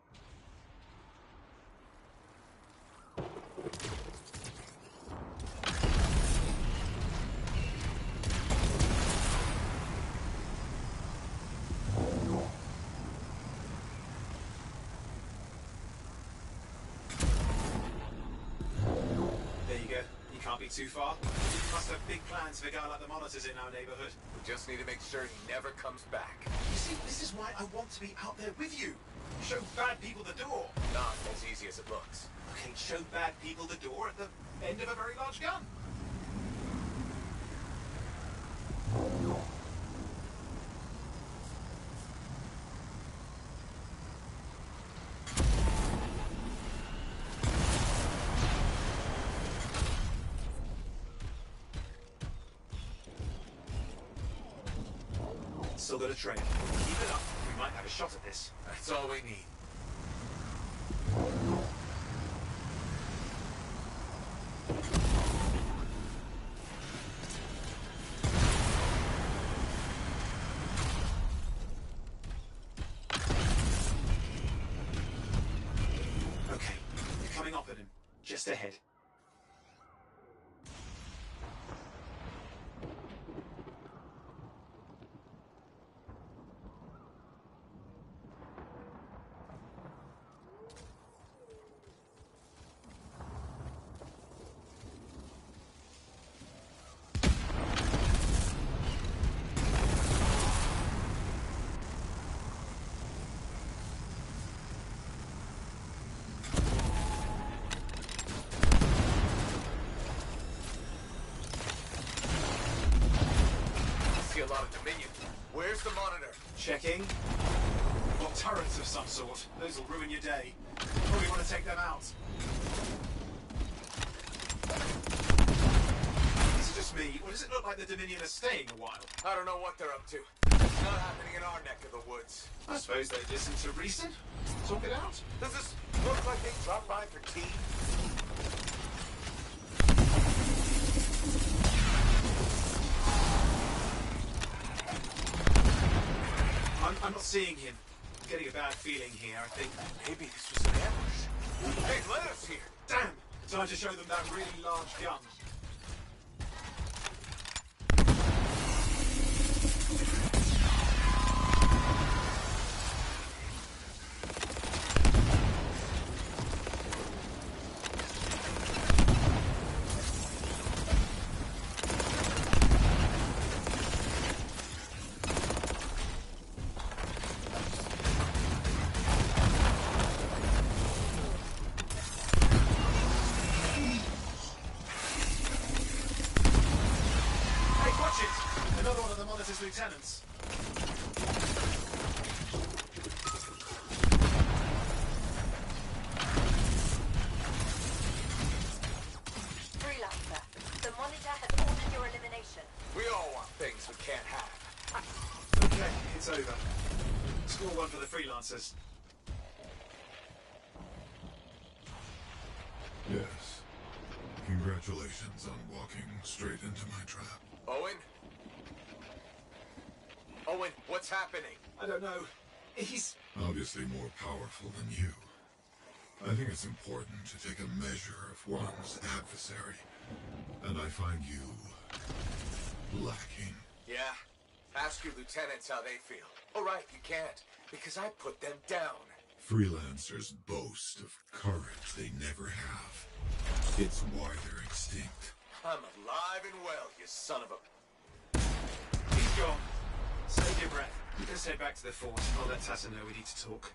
There you go. You can't be too far. You must have big plans for a guy like the monitors in our neighborhood. We just need to make sure he never comes back. You see, this is why I want to be out there with you. Show bad people the door. Not as easy as it looks. Okay, show bad people the door at the end of a very large gun. Still got a train. Keep it up. We might have a shot at this. That's all we need. just ahead. A lot of Dominion. Where's the monitor? Checking. Well, turrets of some sort. Those will ruin your day. Probably want to take them out. Is it just me, or does it look like the Dominion are staying a while? I don't know what they're up to. It's not happening in our neck of the woods. I suppose they listen to reason. Talk it out. Does this look like they dropped by for tea? I'm not seeing him. I'm getting a bad feeling here, I think. Maybe this was an ambush. Hey, let us here! Damn! Time to show them that really large gun. Lieutenants. Freelancer, the monitor has ordered your elimination. We all want things we can't have. Okay, it's over. Score one for the freelancers. Yes. Congratulations on walking straight into my trap. Owen? Owen, what's happening? I don't know. He's obviously more powerful than you. I think it's important to take a measure of one's adversary, and I find you lacking. Yeah? Ask your lieutenants how they feel. Oh, right, you can't, because I put them down. Freelancers boast of courage they never have. It's why they're extinct. I'm alive and well, you son of a... He's gone. Save your breath. Let's head back to the fort. I'll let Tassa know we need to talk.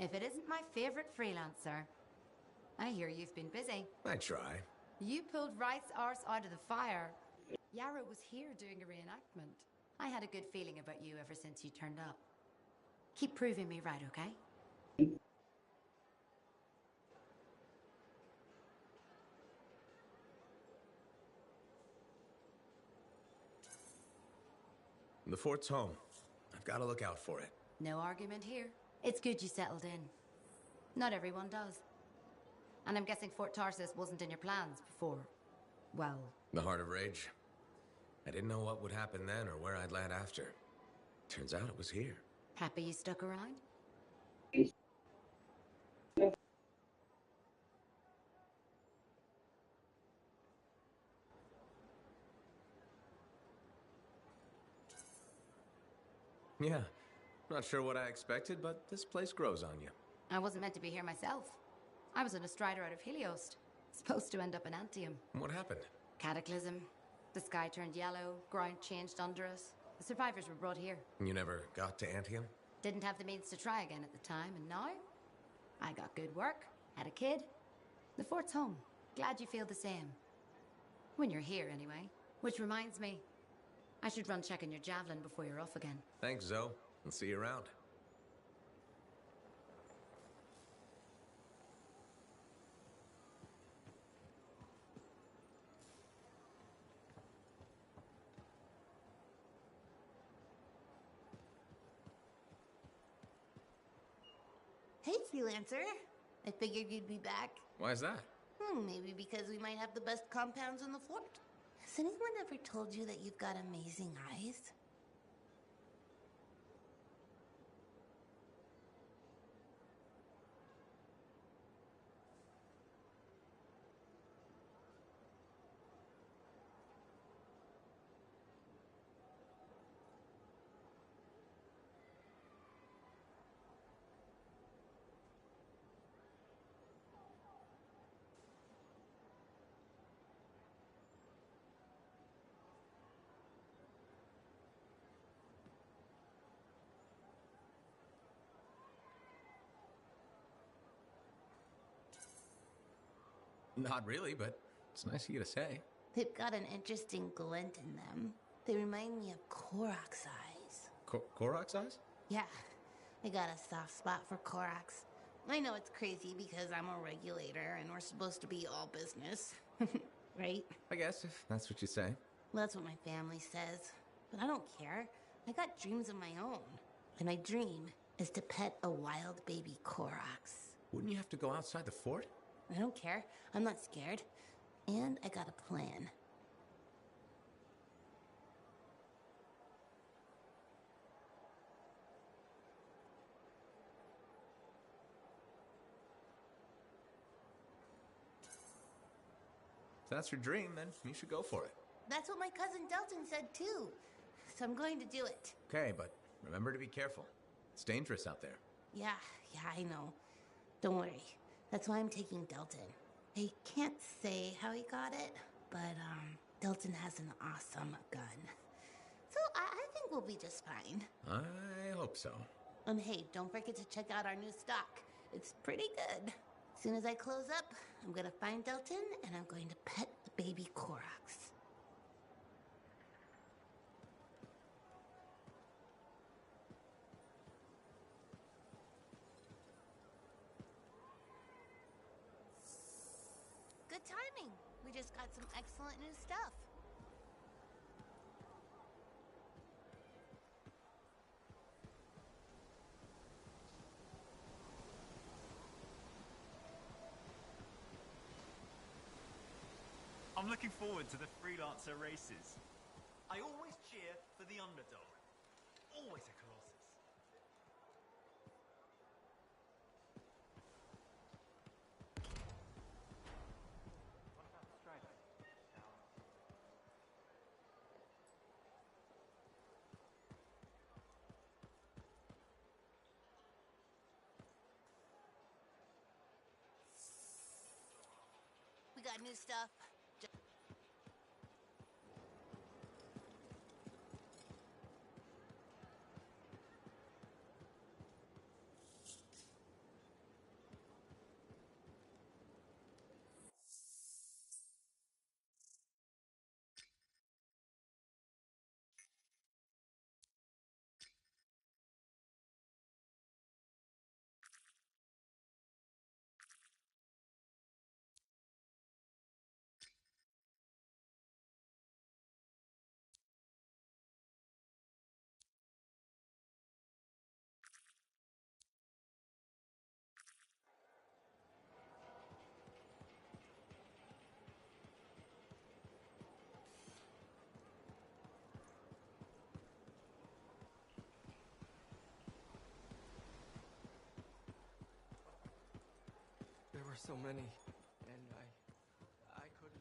If it isn't my favorite freelancer. I hear you've been busy. I try. You pulled Wright's arse out of the fire. Yarrow was here doing a reenactment. I had a good feeling about you ever since you turned up. Keep proving me right, okay? The fort's home. I've got to look out for it. No argument here. It's good you settled in. Not everyone does. And I'm guessing Fort Tarsus wasn't in your plans before, well... The Heart of Rage. I didn't know what would happen then or where I'd land after. Turns out it was here. Happy you stuck around? Yeah. Not sure what I expected, but this place grows on you. I wasn't meant to be here myself. I was on a strider out of Heliost. Supposed to end up in Anthem. What happened? Cataclysm. The sky turned yellow, ground changed under us. The survivors were brought here. You never got to Anthem? Didn't have the means to try again at the time, and now? I got good work, had a kid. The fort's home. Glad you feel the same. When you're here, anyway. Which reminds me, I should run checking your javelin before you're off again. Thanks, Zoe. I'll see you around. Hey, freelancer. I figured you'd be back. Why is that? Maybe because we might have the best compounds in the fort. Has anyone ever told you that you've got amazing eyes? Not really, but it's nice of you to say. They've got an interesting glint in them. They remind me of Korok's eyes. Korok's eyes? Yeah, I got a soft spot for Korok's. I know it's crazy because I'm a regulator and we're supposed to be all business. Right? I guess, if that's what you say. Well, that's what my family says. But I don't care. I got dreams of my own. And my dream is to pet a wild baby Korok's. Wouldn't you have to go outside the fort? I don't care. I'm not scared. And I got a plan. If that's your dream, then you should go for it. That's what my cousin Delton said too. So I'm going to do it. Okay, but remember to be careful. It's dangerous out there. Yeah, I know. Don't worry. That's why I'm taking Delton. I can't say how he got it, but Delton has an awesome gun. So I think we'll be just fine. I hope so. And hey, don't forget to check out our new stock. It's pretty good. As soon as I close up, I'm gonna find Delton and I'm going to pet the baby Korok's. Good timing. We just got some excellent new stuff. I'm looking forward to the freelancer races. I always cheer for the underdog. Always a Colossus. We got new stuff. so many, and I couldn't.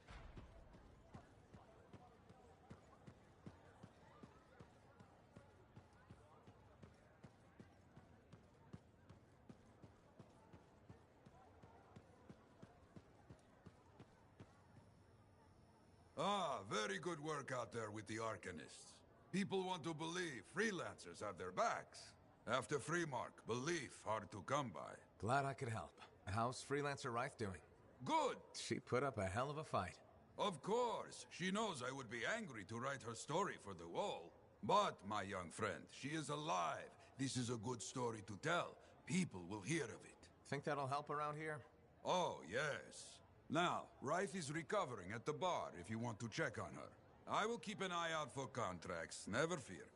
Ah, very good work out there with the Arcanists. People want to believe freelancers have their backs. After Freemark, belief hard to come by. Glad I could help. How's Freelancer Reith doing? Good! She put up a hell of a fight. Of course. She knows I would be angry to write her story for the wall. But, my young friend, she is alive. This is a good story to tell. People will hear of it. Think that'll help around here? Oh, yes. Now, Reith is recovering at the bar if you want to check on her. I will keep an eye out for contracts, never fear.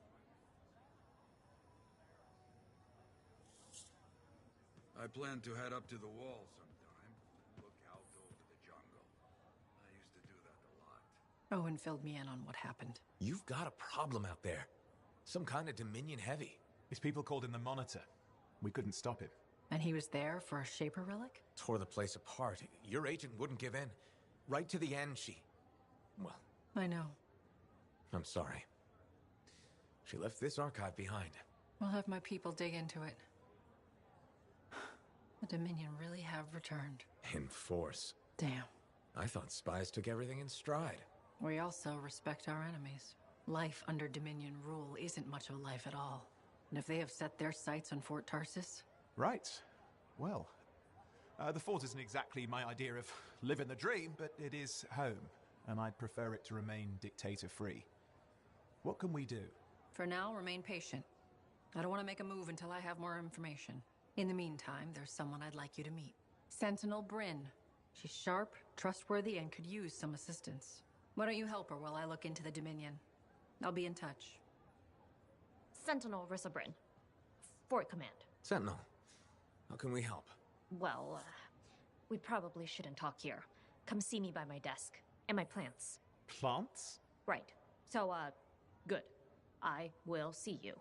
I plan to head up to the wall sometime and look out over the jungle. I used to do that a lot. Owen filled me in on what happened. You've got a problem out there. Some kind of Dominion heavy. His people called him the Monitor. We couldn't stop him. And he was there for a Shaper relic? Tore the place apart. Your agent wouldn't give in. Right to the end, well, I know. I'm sorry. She left this archive behind. I'll have my people dig into it. The Dominion really have returned. In force. Damn. I thought spies took everything in stride. We also respect our enemies. Life under Dominion rule isn't much of a life at all. And if they have set their sights on Fort Tarsis... Right. Well, the fort isn't exactly my idea of living the dream, but it is home, and I'd prefer it to remain dictator-free. What can we do? For now, remain patient. I don't want to make a move until I have more information. In the meantime, there's someone I'd like you to meet. Sentinel Bryn. She's sharp, trustworthy, and could use some assistance. Why don't you help her while I look into the Dominion? I'll be in touch. Sentinel Rissa Bryn. Fort Command. Sentinel, how can we help? Well, we probably shouldn't talk here. Come see me by my desk. And my plants. Plants? Right. So, good. I will see you.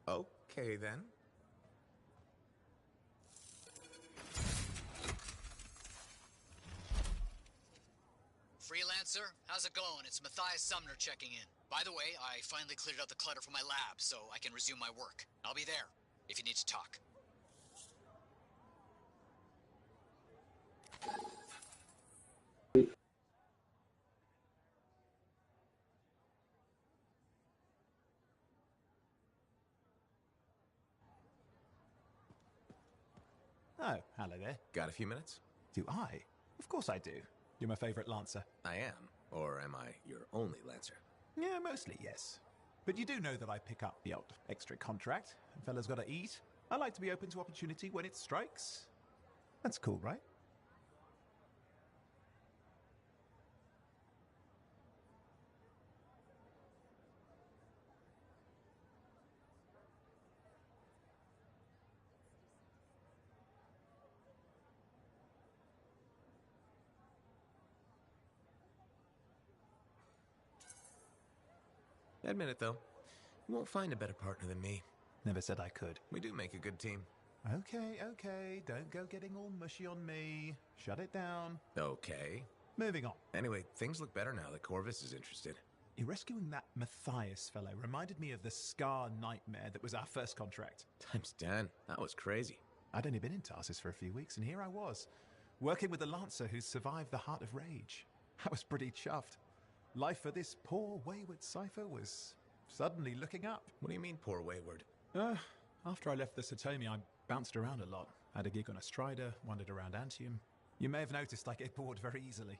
Okay, then. Freelancer, how's it going? It's Matthias Sumner checking in. By the way, I finally cleared out the clutter from my lab, so I can resume my work. I'll be there, if you need to talk. Oh, hello there. Got a few minutes? Do I? Of course I do. You're my favorite Lancer. I am. Or am I your only Lancer? Yeah, mostly, yes. But you do know that I pick up the odd extra contract. And fellas gotta eat. I like to be open to opportunity when it strikes. That's cool, right? Admit it, though. You won't find a better partner than me. Never said I could. We do make a good team. Okay. Don't go getting all mushy on me. Shut it down. Okay. Moving on. Anyway, things look better now that Corvus is interested. You rescuing that Matthias fellow reminded me of the Scar nightmare that was our first contract. Times 10. That was crazy. I'd only been in Tarsus for a few weeks, and here I was, working with a Lancer who survived the Heart of Rage. I was pretty chuffed. Life for this poor, wayward cipher was suddenly looking up. What do you mean, poor wayward? After I left the Satomi, I bounced around a lot. Had a gig on a Strider, wandered around Antium. You may have noticed I get bored very easily.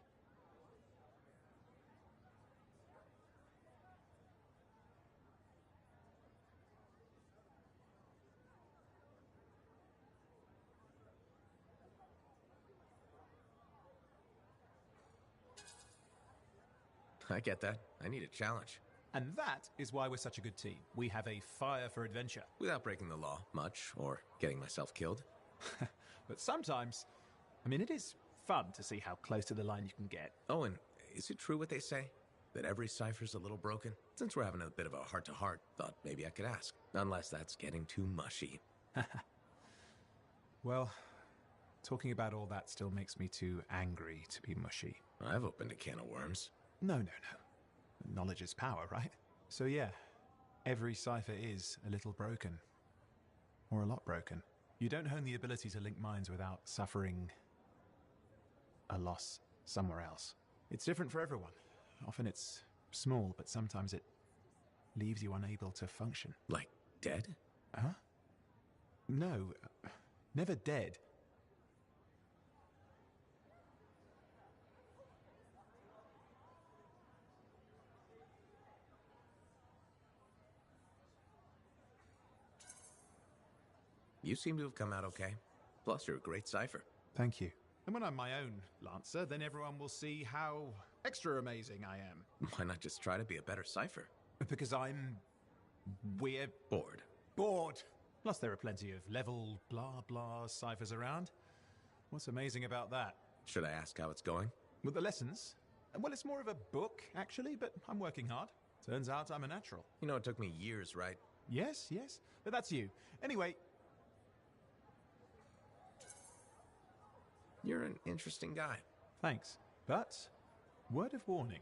I get that. I need a challenge. And that is why we're such a good team. We have a fire for adventure. Without breaking the law much, or getting myself killed. But sometimes, it is fun to see how close to the line you can get. Oh, and is it true what they say? That every cipher's a little broken? Since we're having a bit of a heart-to-heart, thought maybe I could ask. Unless that's getting too mushy. Well, talking about all that still makes me too angry to be mushy. I've opened a can of worms. No. Knowledge is power, right? So yeah, every cipher is a little broken. Or a lot broken. You don't hone the ability to link minds without suffering a loss somewhere else. It's different for everyone. Often it's small, but sometimes it leaves you unable to function. Like dead? Huh? No, never dead. You seem to have come out okay. Plus, you're a great cipher. Thank you. And when I'm my own Lancer, then everyone will see how extra amazing I am. Why not just try to be a better cipher? Because we're bored. Plus there are plenty of level blah blah ciphers around. What's amazing about that? Should I ask how it's going? With the lessons? Well, it's more of a book, actually, but I'm working hard. Turns out I'm a natural. You know, it took me years, right? Yes, but that's you. Anyway... You're an interesting guy. Thanks. But, word of warning.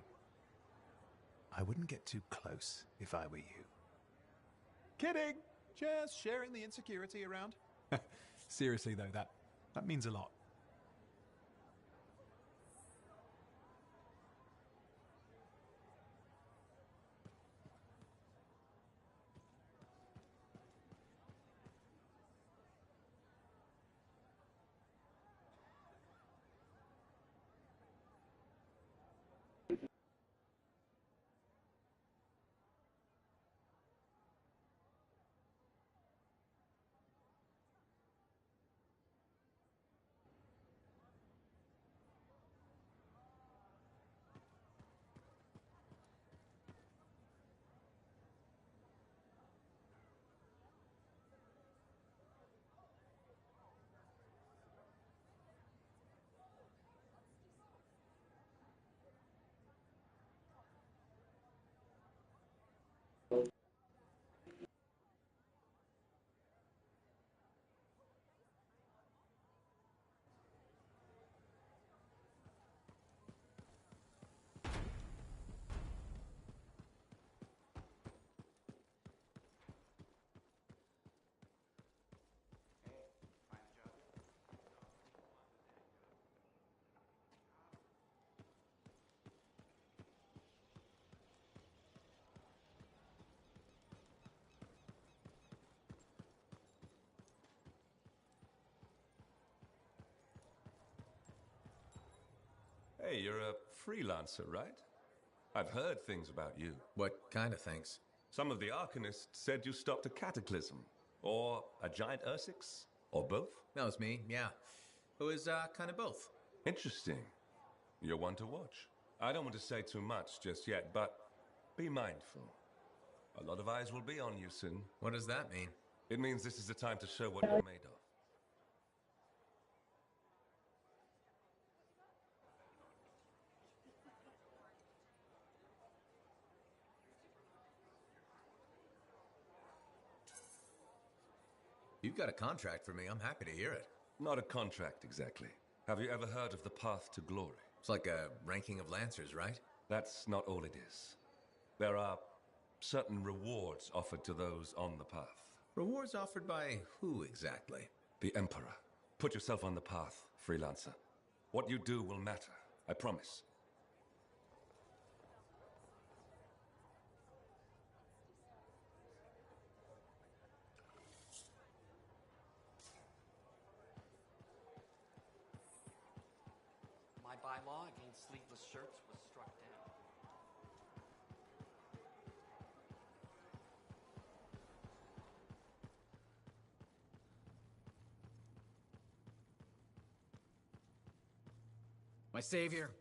I wouldn't get too close if I were you. Kidding! Just sharing the insecurity around. Seriously though, that means a lot. Hey, you're a freelancer, right? I've heard things about you. What kind of things? Some of the Arcanists said you stopped a cataclysm. Or a giant Ursix. Or both. That was me, yeah. It was, kind of both. Interesting. You're one to watch. I don't want to say too much just yet, but be mindful. A lot of eyes will be on you soon. What does that mean? It means this is the time to show what you're made of. You've got a contract for me. I'm happy to hear it. Not a contract, exactly. Have you ever heard of the Path to Glory? It's like a ranking of Lancers, right? That's not all it is. There are certain rewards offered to those on the path. Rewards offered by who exactly? The Emperor. Put yourself on the path, freelancer. What you do will matter, I promise. My bylaw against sleeveless shirts was struck down. My savior.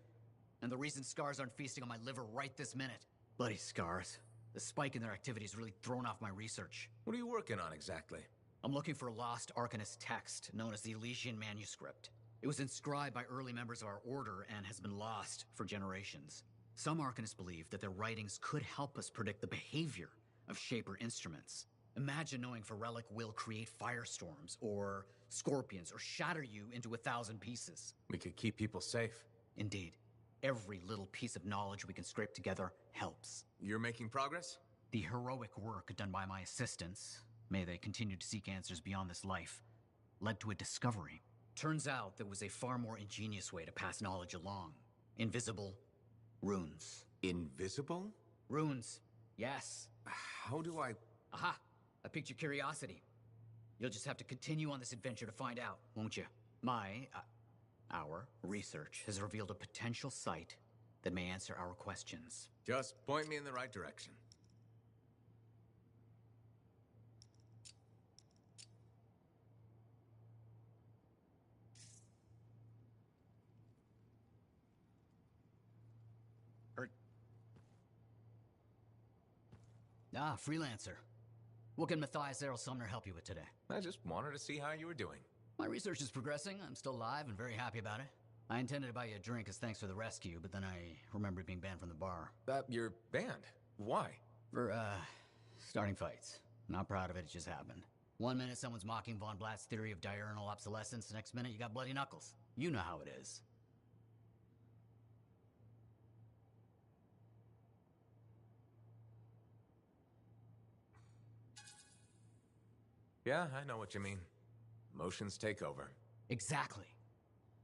And the reason scars aren't feasting on my liver right this minute. Bloody scars. The spike in their activity has really thrown off my research. What are you working on exactly? I'm looking for a lost Arcanist text known as the Elysian Manuscript. It was inscribed by early members of our order and has been lost for generations. Some Arcanists believe that their writings could help us predict the behavior of Shaper instruments. Imagine knowing Ferelic will create firestorms, or scorpions, or shatter you into 1,000 pieces. We could keep people safe. Indeed. Every little piece of knowledge we can scrape together helps. You're making progress? The heroic work done by my assistants, may they continue to seek answers beyond this life, led to a discovery. Turns out there was a far more ingenious way to pass knowledge along. Invisible runes. Invisible? Runes, yes. How do I... Aha! I piqued your curiosity. You'll just have to continue on this adventure to find out, won't you? Our research has revealed a potential site that may answer our questions. Just point me in the right direction. Freelancer. What can Matthias Errol Sumner help you with today? I just wanted to see how you were doing. My research is progressing. I'm still alive and very happy about it. I intended to buy you a drink as thanks for the rescue, but then I remembered being banned from the bar. You're banned? Why? For, starting fights. Not proud of it, it just happened. One minute someone's mocking Von Blatt's theory of diurnal obsolescence, the next minute you got bloody knuckles. You know how it is. Yeah, I know what you mean. Emotions take over. Exactly.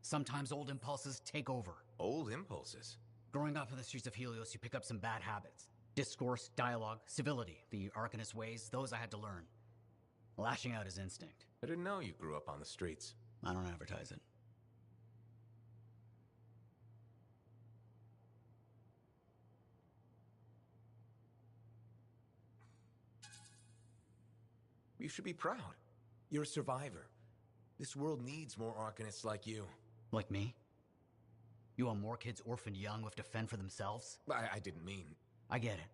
Sometimes old impulses take over. Old impulses? Growing up in the streets of Helios, you pick up some bad habits. Discourse, dialogue, civility, the Arcanist ways, those I had to learn. Lashing out is instinct. I didn't know you grew up on the streets. I don't advertise it. You should be proud. You're a survivor. This world needs more Arcanists like you. Like me? You want more kids orphaned young who have to fend for themselves? I didn't mean... I get it.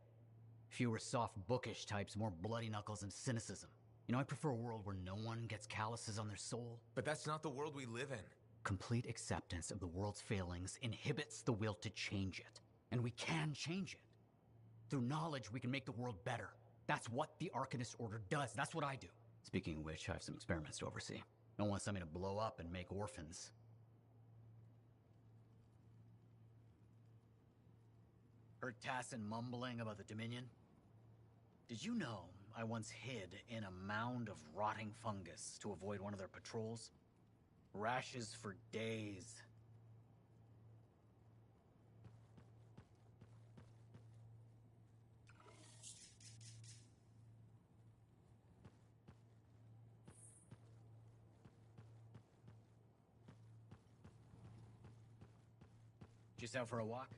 Fewer soft, bookish types, more bloody knuckles and cynicism. You know, I prefer a world where no one gets calluses on their soul. But that's not the world we live in. Complete acceptance of the world's failings inhibits the will to change it. And we can change it. Through knowledge, we can make the world better. That's what the Arcanist Order does. That's what I do. Speaking of which, I have some experiments to oversee. Don't want something to blow up and make orphans. Heard Tassin mumbling about the Dominion? Did you know I once hid in a mound of rotting fungus to avoid one of their patrols? Rashes for days. Just out for a walk?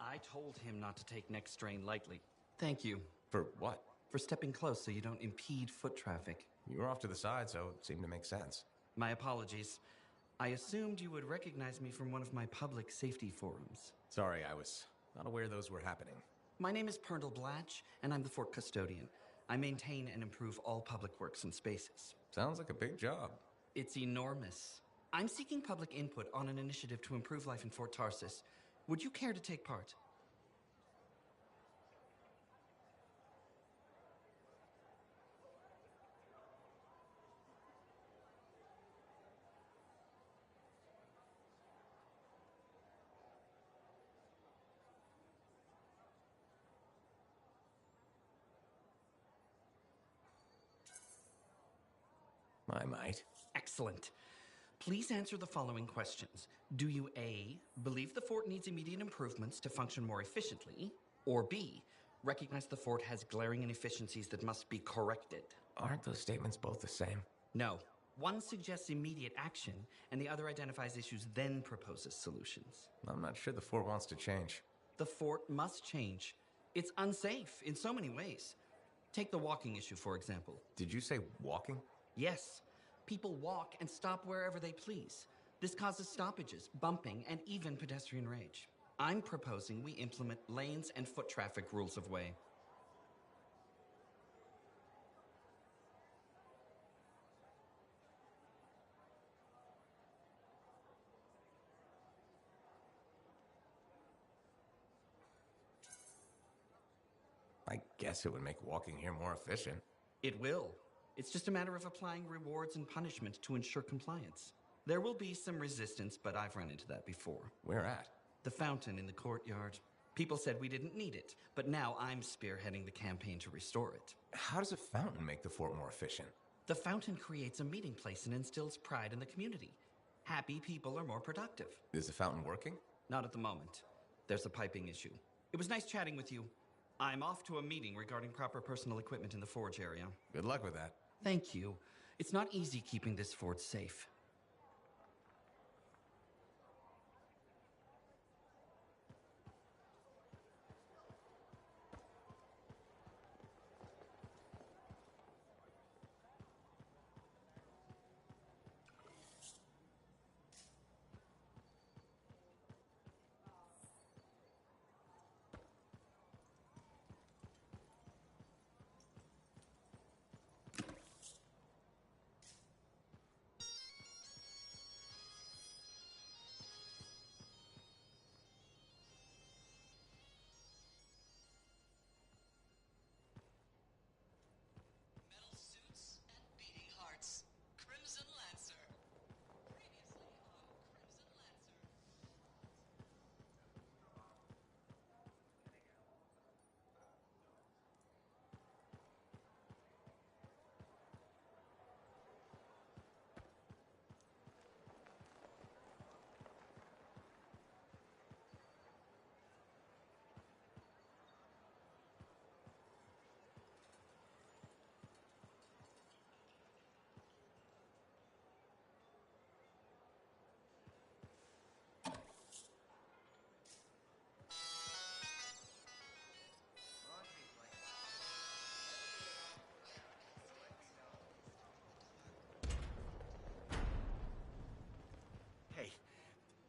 I told him not to take next strain lightly. Thank you. For what? For stepping close so you don't impede foot traffic. You were off to the side, so it seemed to make sense. My apologies. I assumed you would recognize me from one of my public safety forums. Sorry, I was not aware those were happening. My name is Pernell Blatch, and I'm the fort custodian. I maintain and improve all public works and spaces. Sounds like a big job. It's enormous. I'm seeking public input on an initiative to improve life in Fort Tarsis. Would you care to take part? I might. Excellent. Please answer the following questions. Do you A, believe the fort needs immediate improvements to function more efficiently? Or B, recognize the fort has glaring inefficiencies that must be corrected? Aren't those statements both the same? No. One suggests immediate action, and the other identifies issues, then proposes solutions. I'm not sure the fort wants to change. The fort must change. It's unsafe in so many ways. Take the walking issue, for example. Did you say walking? Yes. People walk and stop wherever they please. This causes stoppages, bumping, and even pedestrian rage. I'm proposing we implement lanes and foot traffic rules of way. I guess it would make walking here more efficient. It will. It's just a matter of applying rewards and punishment to ensure compliance. There will be some resistance, but I've run into that before. Where at? The fountain in the courtyard. People said we didn't need it, but now I'm spearheading the campaign to restore it. How does a fountain make the fort more efficient? The fountain creates a meeting place and instills pride in the community. Happy people are more productive. Is the fountain working? Not at the moment. There's a piping issue. It was nice chatting with you. I'm off to a meeting regarding proper personal equipment in the forge area. Good luck with that. Thank you. It's not easy keeping this forge safe.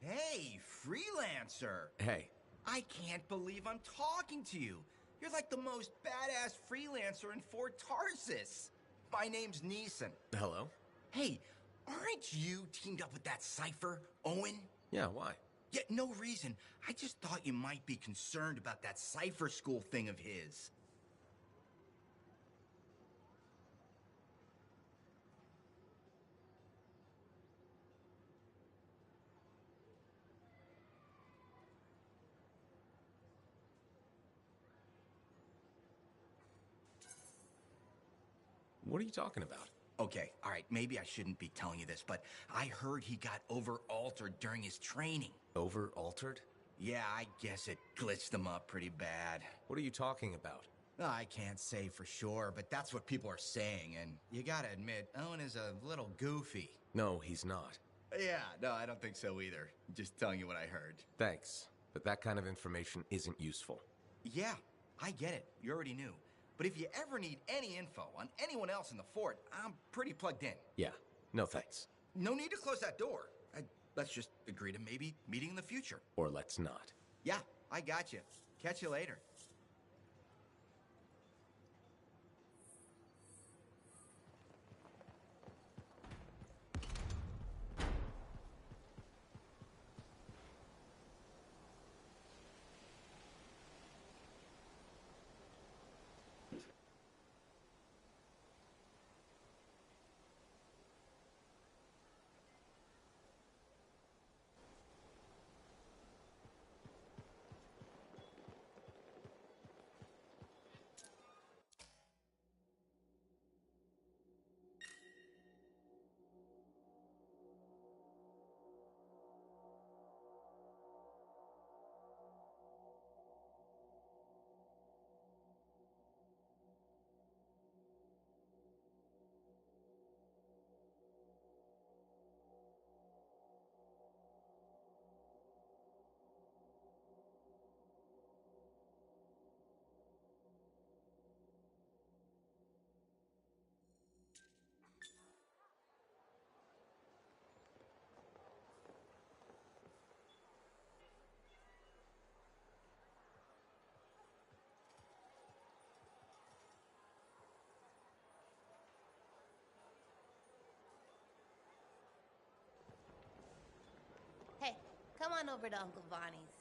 Hey, freelancer! Hey. I can't believe I'm talking to you. You're like the most badass freelancer in Fort Tarsis. My name's Neeson. Hello? Hey, aren't you teamed up with that Cypher, Owen? Yeah, why? Yeah, no reason. I just thought you might be concerned about that Cypher school thing of his. What are you talking about? Okay, all right, maybe I shouldn't be telling you this, but I heard he got over-altered during his training. Over-altered? Yeah, I guess it glitched him up pretty bad. What are you talking about? I can't say for sure, but that's what people are saying, and you gotta admit, Owen is a little goofy. No, he's not. Yeah, no, I don't think so either. Just telling you what I heard. Thanks, but that kind of information isn't useful. Yeah, I get it. You already knew. But if you ever need any info on anyone else in the fort, I'm pretty plugged in. Yeah, no thanks. No need to close that door. Let's just agree to maybe meeting in the future. Or let's not. Yeah, I got you. Catch you later. Come on over to Uncle Bonnie's.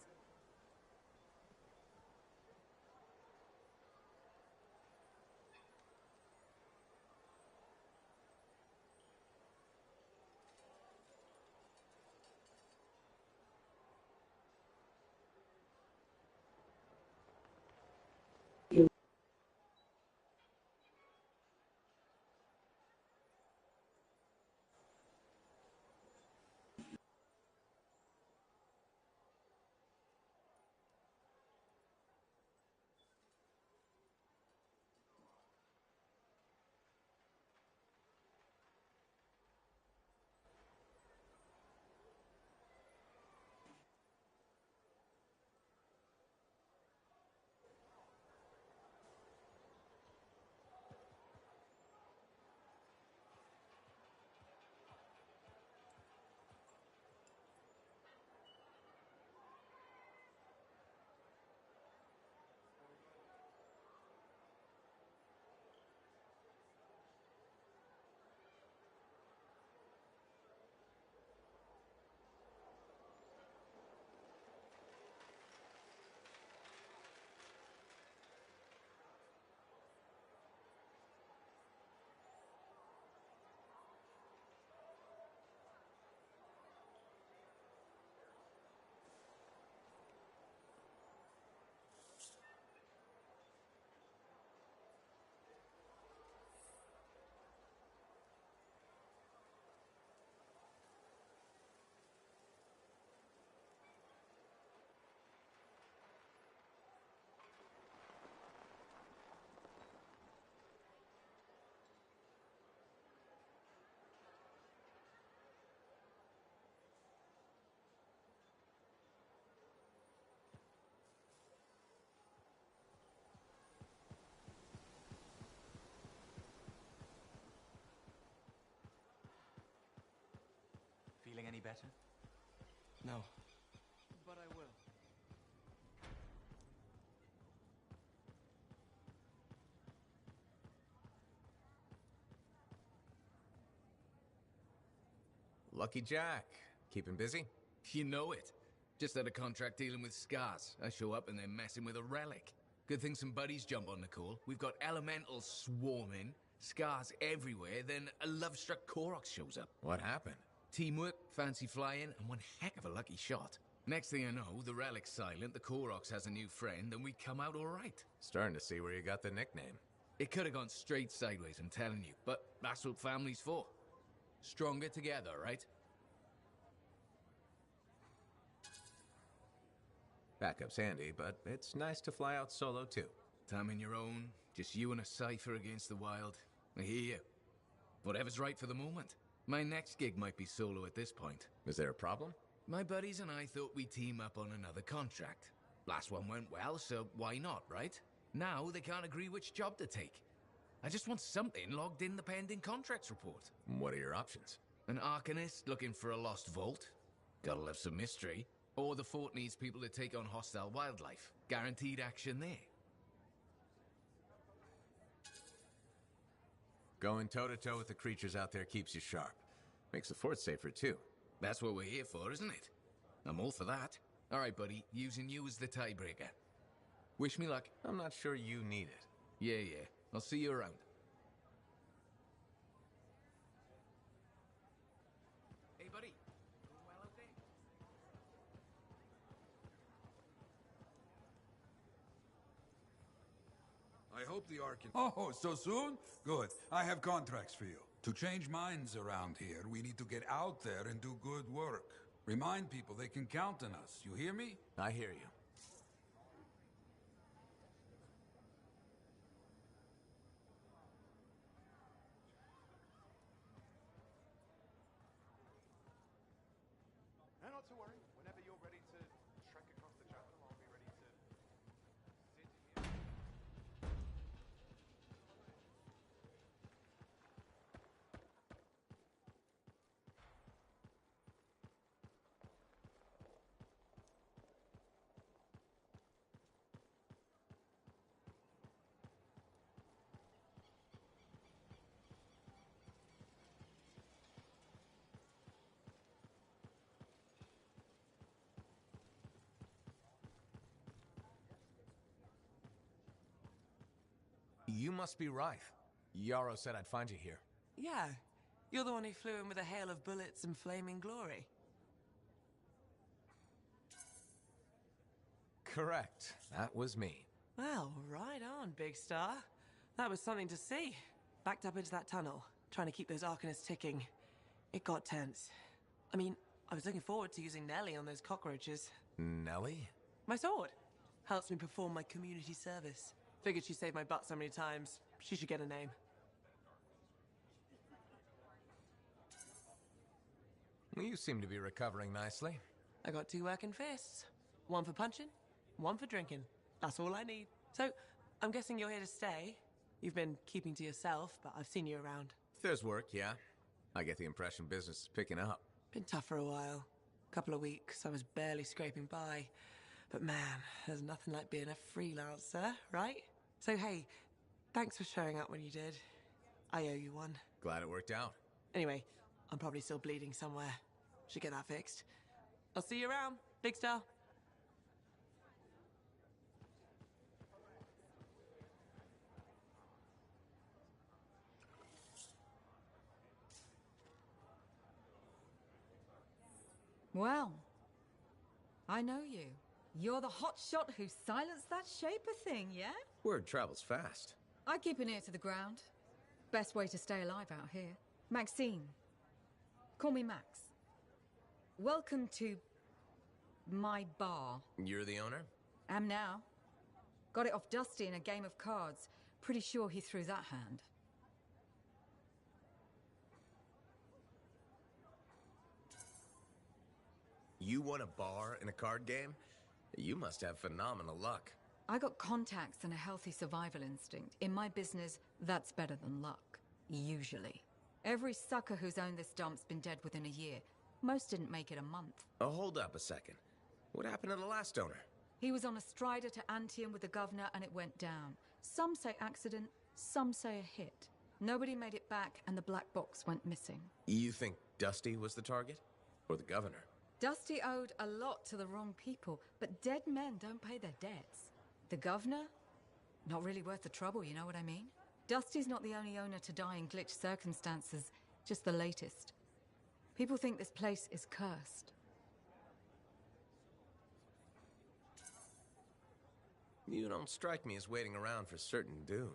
Feeling any better? No. But I will. Lucky Jack. Keeping busy? You know it. Just had a contract dealing with scars. I show up and they're messing with a relic. Good thing some buddies jump on the call. We've got elementals swarming, scars everywhere, then a love-struck Koroks shows up. What happened? Teamwork, fancy flying, and one heck of a lucky shot. Next thing I know, the relic's silent, the Koroks has a new friend, and we come out all right. Starting to see where you got the nickname. It could have gone straight sideways, I'm telling you, but that's what family's for. Stronger together, right? Backup's handy, but it's nice to fly out solo, too. Time on your own, just you and a cipher against the wild. I hear you. Whatever's right for the moment. My next gig might be solo at this point. Is there a problem? My buddies and I thought we'd team up on another contract. Last one went well, so why not, right? Now they can't agree which job to take. I just want something logged in the pending contracts report. What are your options? An Arcanist looking for a lost vault. Gotta love some mystery. Or the fort needs people to take on hostile wildlife. Guaranteed action there. Going toe-to-toe with the creatures out there keeps you sharp. Makes the fort safer, too. That's what we're here for, isn't it? I'm all for that. All right, buddy. Using you as the tiebreaker. Wish me luck. I'm not sure you need it. Yeah. I'll see you around. Hey, buddy. Doing well out there? I hope the Ark... Oh, so soon? Good. I have contracts for you. To change minds around here, we need to get out there and do good work. Remind people they can count on us. You hear me? I hear you. No, not to worry. Whenever you're ready to trek across the jungle, I'll be ready to sit here. You must be Rife. Yarrow said I'd find you here. Yeah. You're the one who flew in with a hail of bullets and flaming glory. Correct. That was me. Well, right on, Big Star. That was something to see. Backed up into that tunnel, trying to keep those Arcanists ticking. It got tense. I mean, I was looking forward to using Nellie on those cockroaches. Nellie? My sword. Helps me perform my community service. Figured she saved my butt so many times. She should get a name. You seem to be recovering nicely. I got 2 working fists. One for punching, one for drinking. That's all I need. So, I'm guessing you're here to stay. You've been keeping to yourself, but I've seen you around. If there's work, yeah. I get the impression business is picking up. Been tough for a while. Couple of weeks, I was barely scraping by. But man, there's nothing like being a freelancer, right? So hey, thanks for showing up when you did. I owe you one. Glad it worked out. Anyway, I'm probably still bleeding somewhere. Should get that fixed. I'll see you around, Big Star. Well, I know you. You're the hotshot who silenced that Shaper thing, yeah? Word travels fast. I keep an ear to the ground. Best way to stay alive out here. Maxine. Call me Max. Welcome to my bar. You're the owner? Am now. Got it off Dusty in a game of cards. Pretty sure he threw that hand. You won a bar in a card game? You must have phenomenal luck. I got contacts and a healthy survival instinct. In my business, that's better than luck. Usually. Every sucker who's owned this dump's been dead within a year. Most didn't make it a month. Oh, hold up a second. What happened to the last owner? He was on a strider to Anthem with the governor and it went down. Some say accident, some say a hit. Nobody made it back and the black box went missing. You think Dusty was the target? Or the governor? Dusty owed a lot to the wrong people, but dead men don't pay their debts. The governor? Not really worth the trouble, you know what I mean? Dusty's not the only owner to die in glitch circumstances, just the latest. People think this place is cursed. You don't strike me as waiting around for certain doom.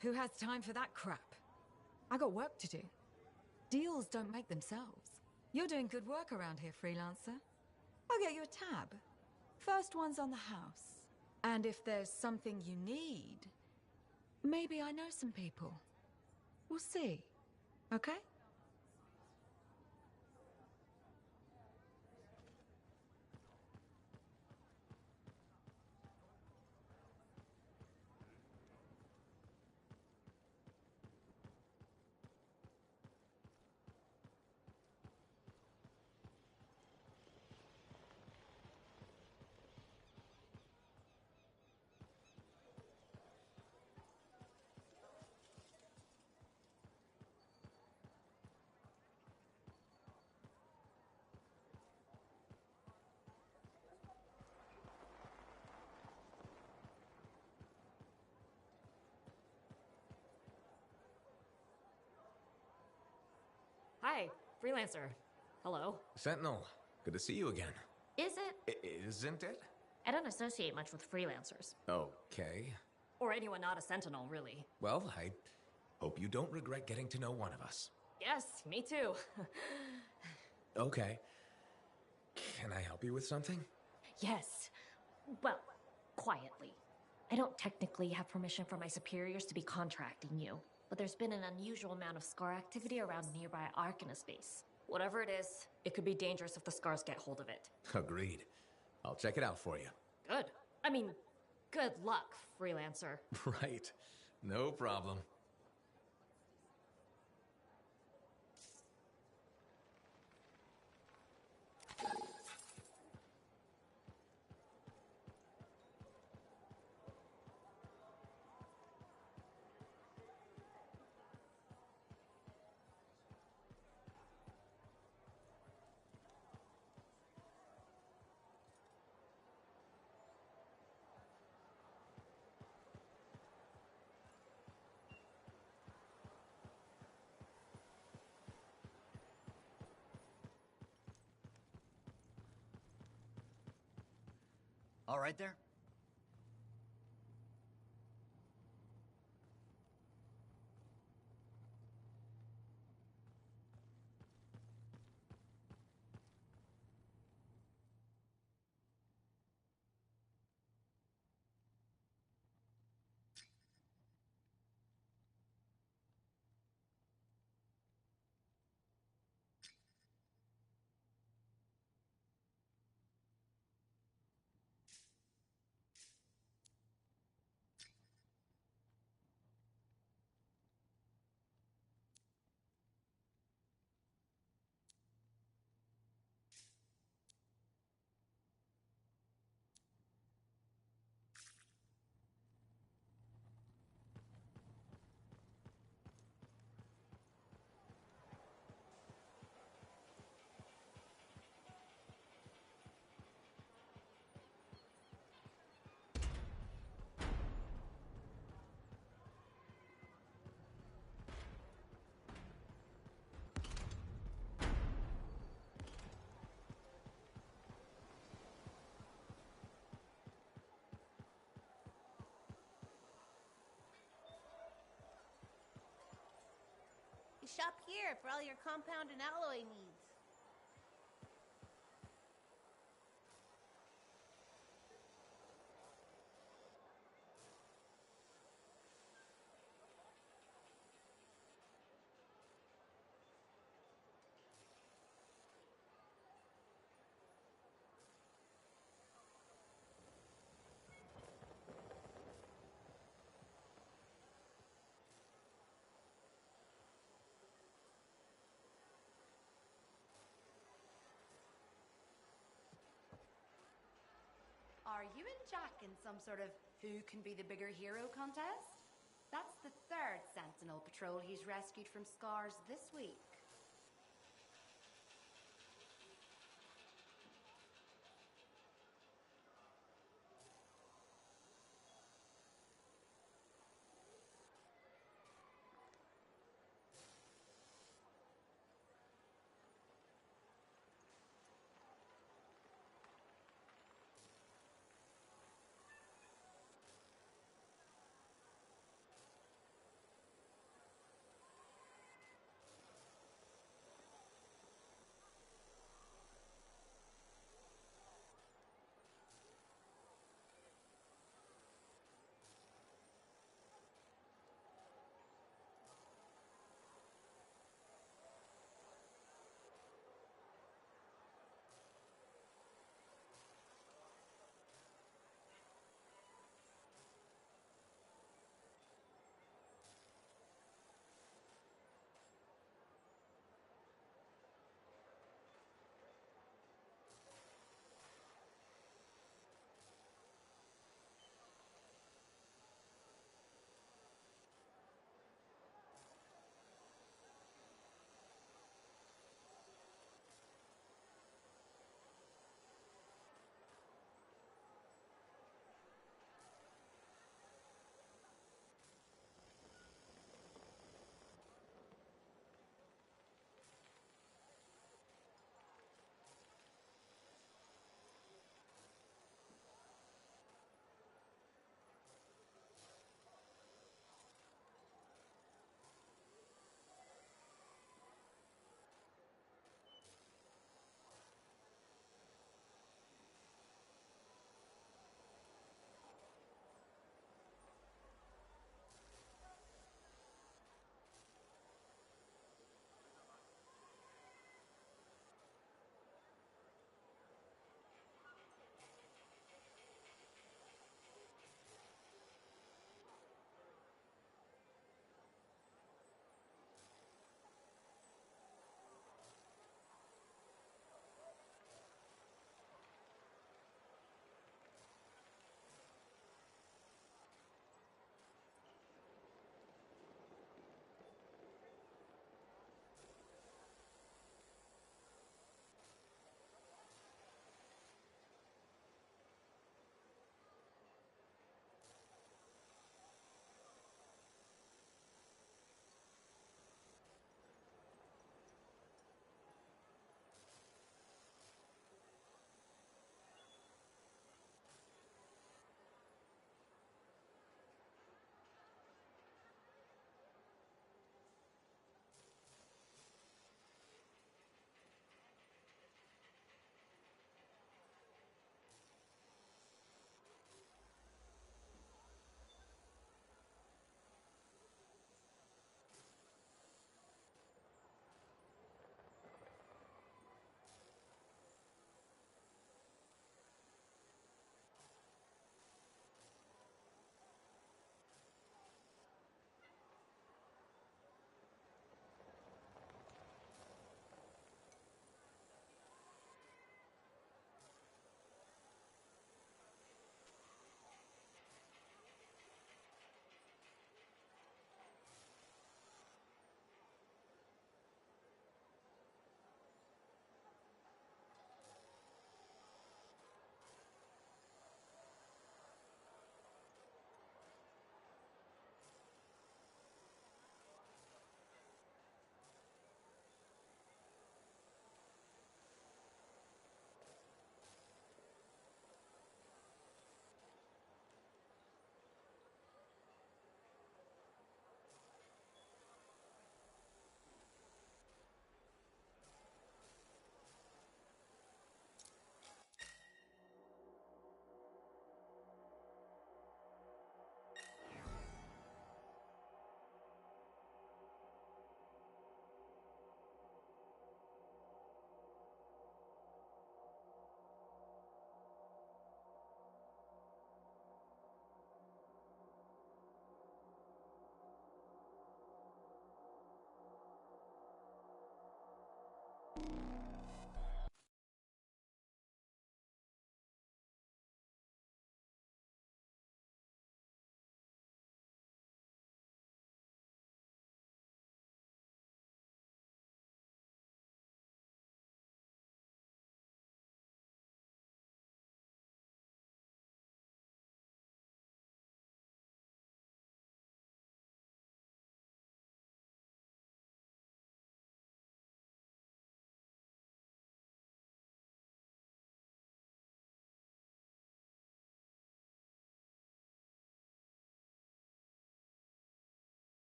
Who has time for that crap? I got work to do. Deals don't make themselves. You're doing good work around here, freelancer. I'll get you a tab. First one's on the house. And if there's something you need, maybe I know some people. We'll see. Okay? Hi, freelancer. Hello. Sentinel, good to see you again. Is it? Isn't it? I don't associate much with freelancers. Okay. Or anyone not a sentinel, really. Well, I hope you don't regret getting to know one of us. Yes, me too. Okay. Can I help you with something? Yes. Well, quietly. I don't technically have permission from my superiors to be contracting you, but there's been an unusual amount of scar activity around nearby Arcanist base. Whatever it is, it could be dangerous if the scars get hold of it. Agreed. I'll check it out for you. Good. I mean, good luck, freelancer. Right. No problem. All right there? Shop here for all your compound and alloy needs. Are you and Jack in some sort of who can be the bigger hero contest? That's the third Sentinel patrol he's rescued from scars this week.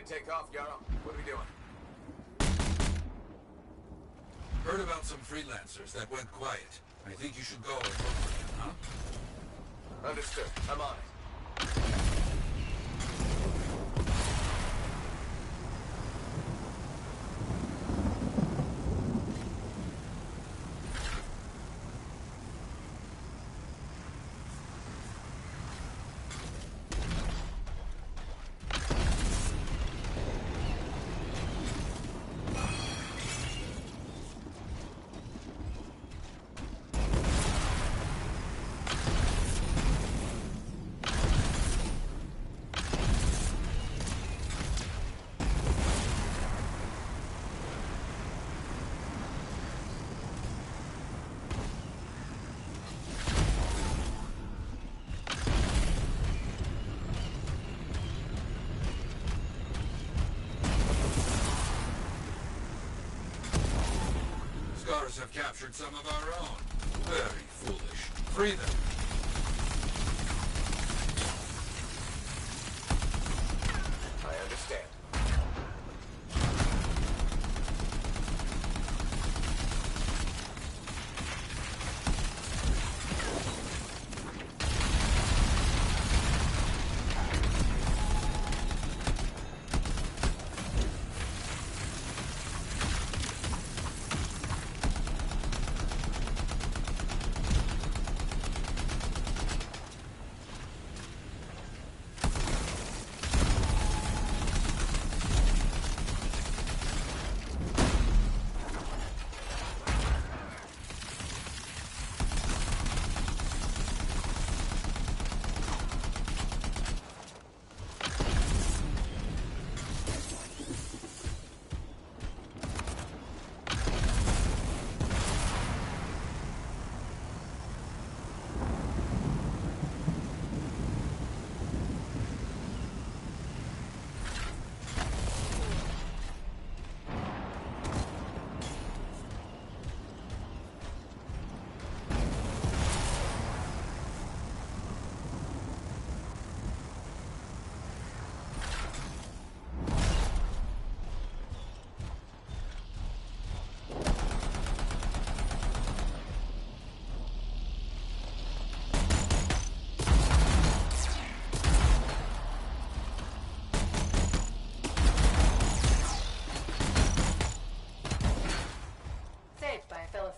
take off, Yarrow. What are we doing? Heard about some freelancers that went quiet. I think you should go and look for them, huh? Understood. I'm on it. Scars have captured some of our own. Very foolish. Free them. I understand.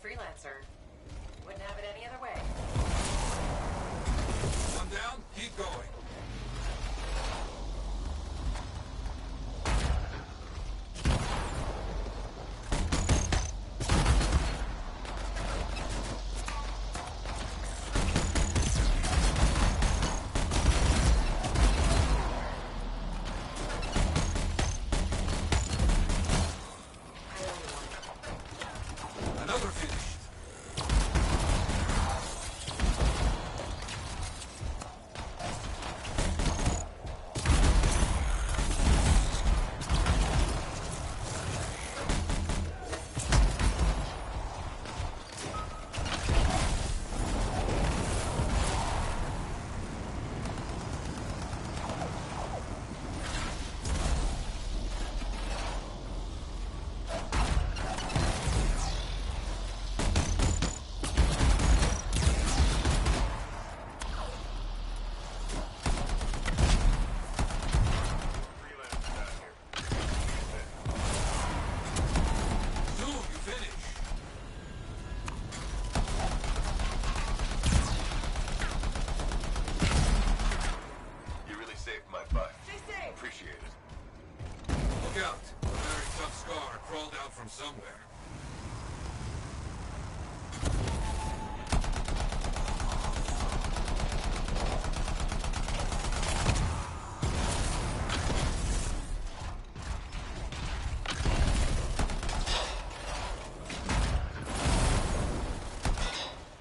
Freelancer. Wouldn't have it any other way. One down, keep going. Somewhere.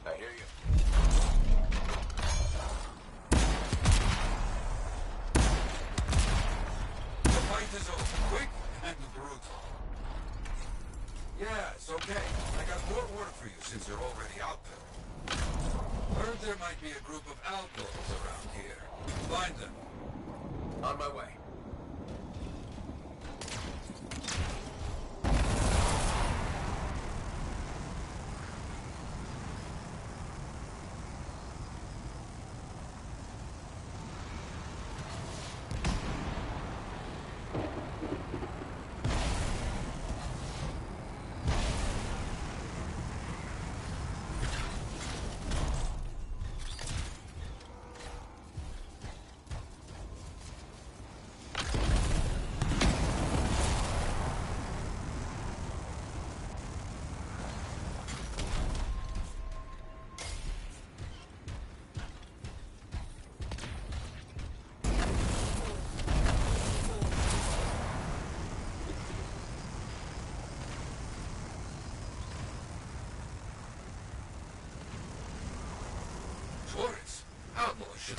I hear you. The fight is over. Quick and brutal. Yeah, it's okay. I got more work for you since you're already out there. Heard there might be a group of outlaws around here. Find them. On my way.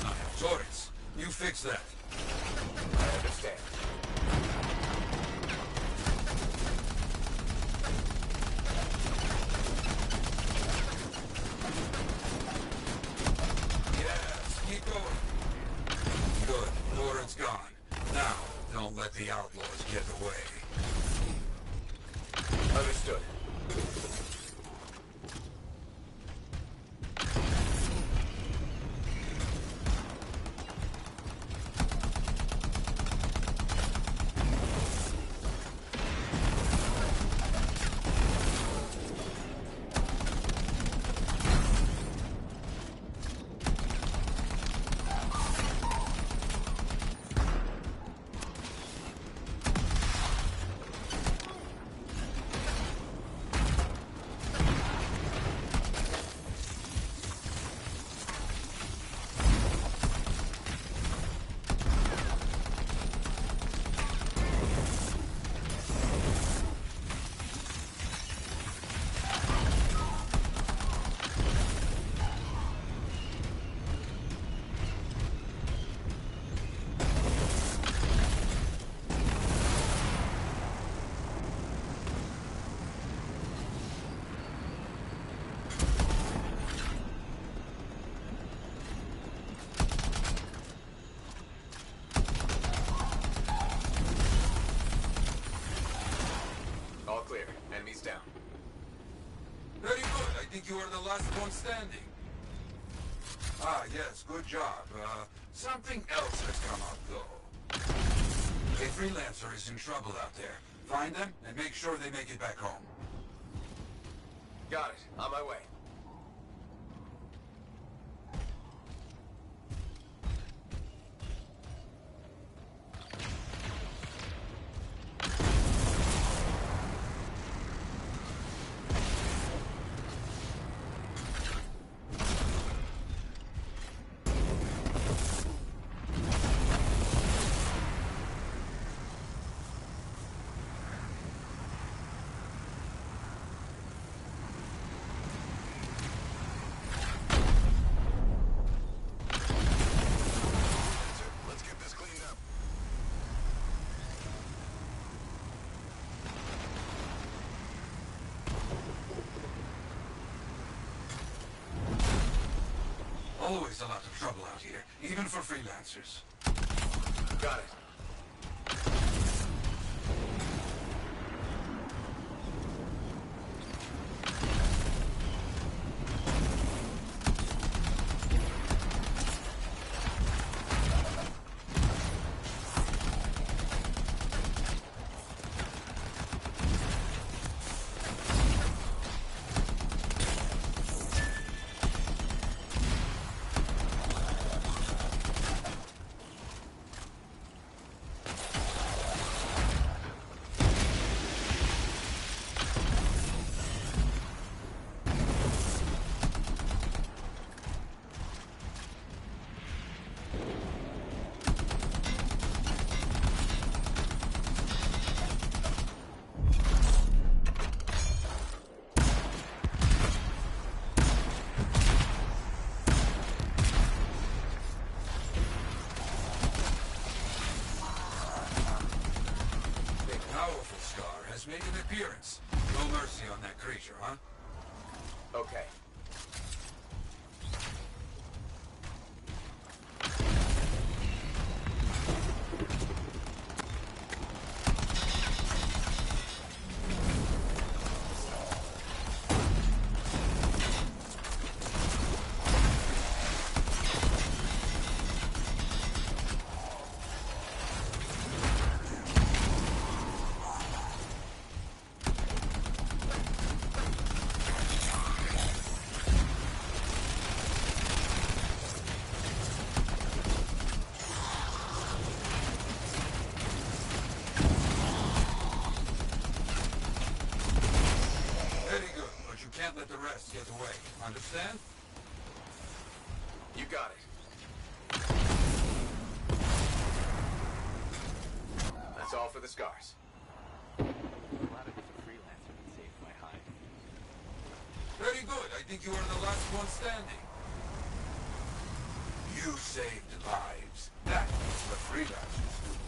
now. Torrance, you fix that. I understand. Yes, keep going. Good. Torrance gone. Now, don't let the outlaws get away. Understood. All clear. Enemies down. Very good. I think you are the last one standing. Ah, yes, good job. Something else has come up, though. A freelancer is in trouble out there. Find them and make sure they make it back home. Got it. On my way. Always a lot of trouble out here, even for freelancers. Got it. Make an appearance. No mercy on that creature, huh? Okay. Can't let the rest get away. Understand? You got it. That's all for the scars. Glad it was a freelancer that saved my hide. Very good. I think you are the last one standing. You saved lives. That is the freelancers do.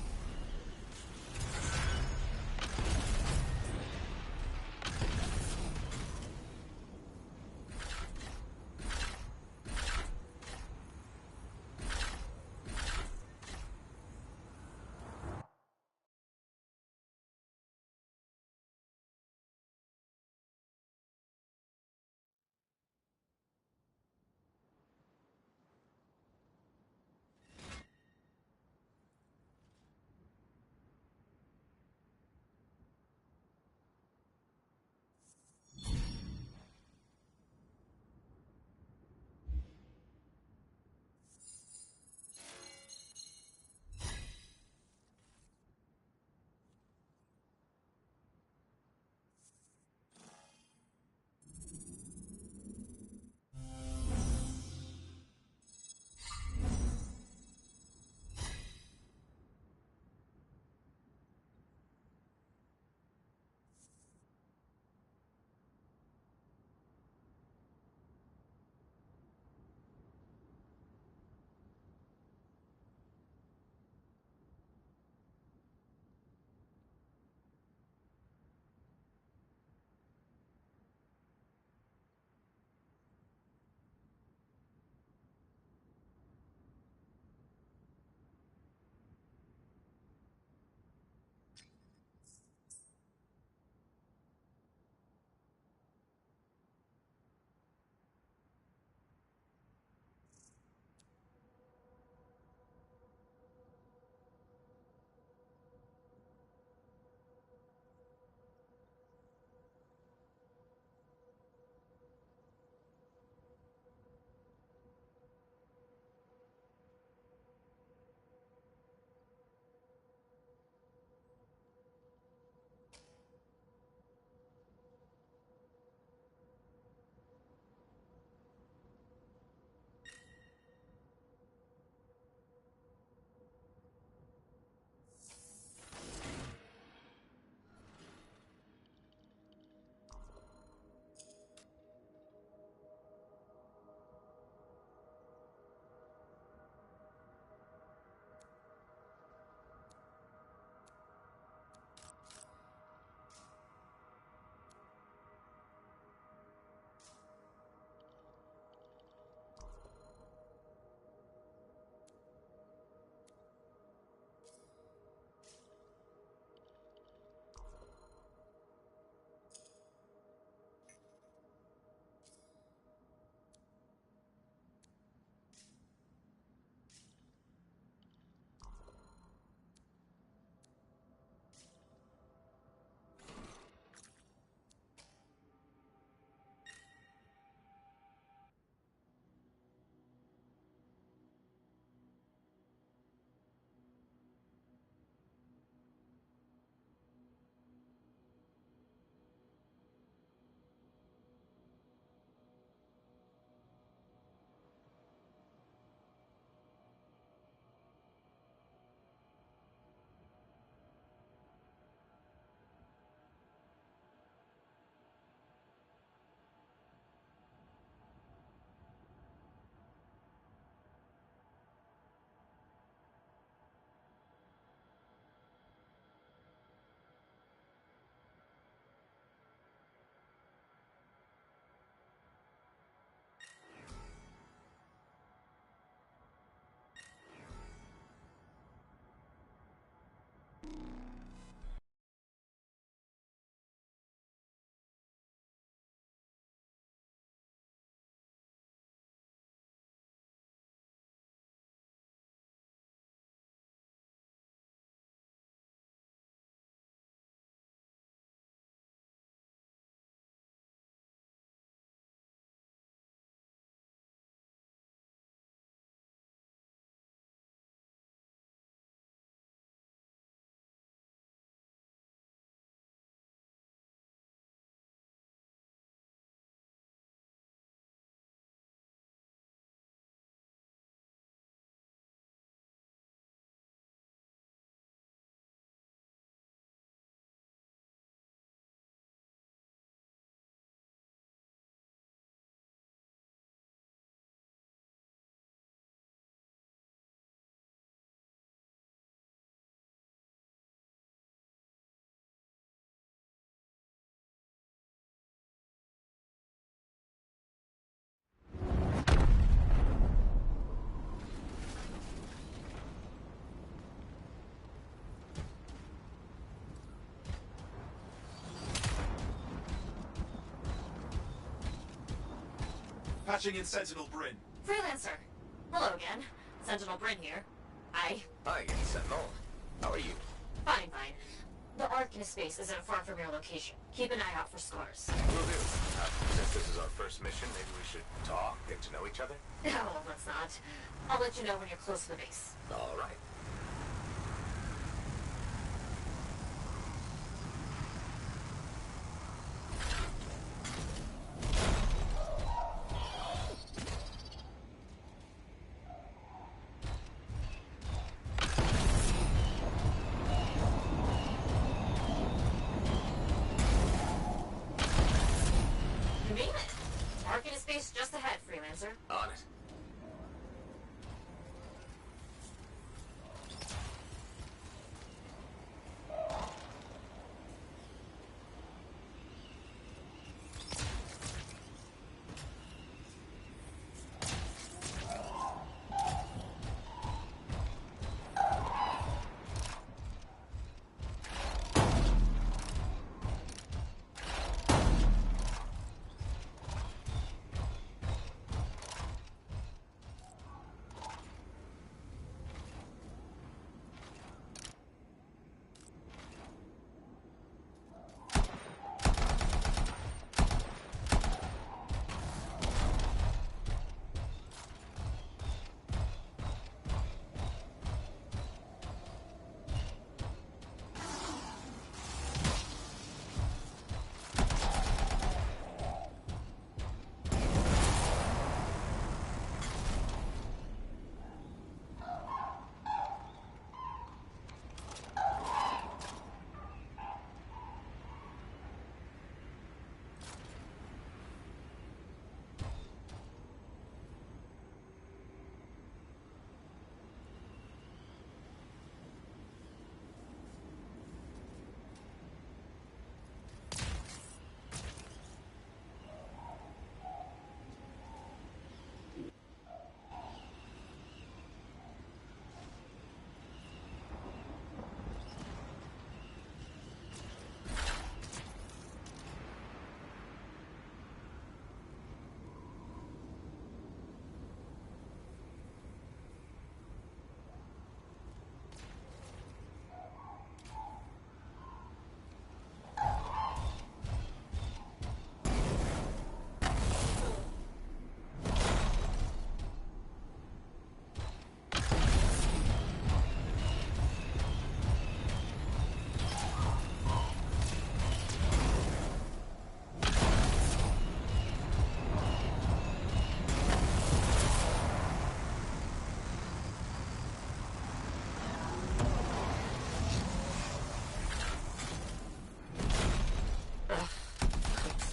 Patching in Sentinel Bryn. Freelancer. Hello again. Sentinel Bryn here. Hi, Sentinel. How are you? Fine. The Arcanist base isn't far from your location. Keep an eye out for scars. Will do. Since this is our first mission, maybe we should talk, get to know each other? No, let's not. I'll let you know when you're close to the base. All right. Arcanist base just ahead, Freelancer. On it.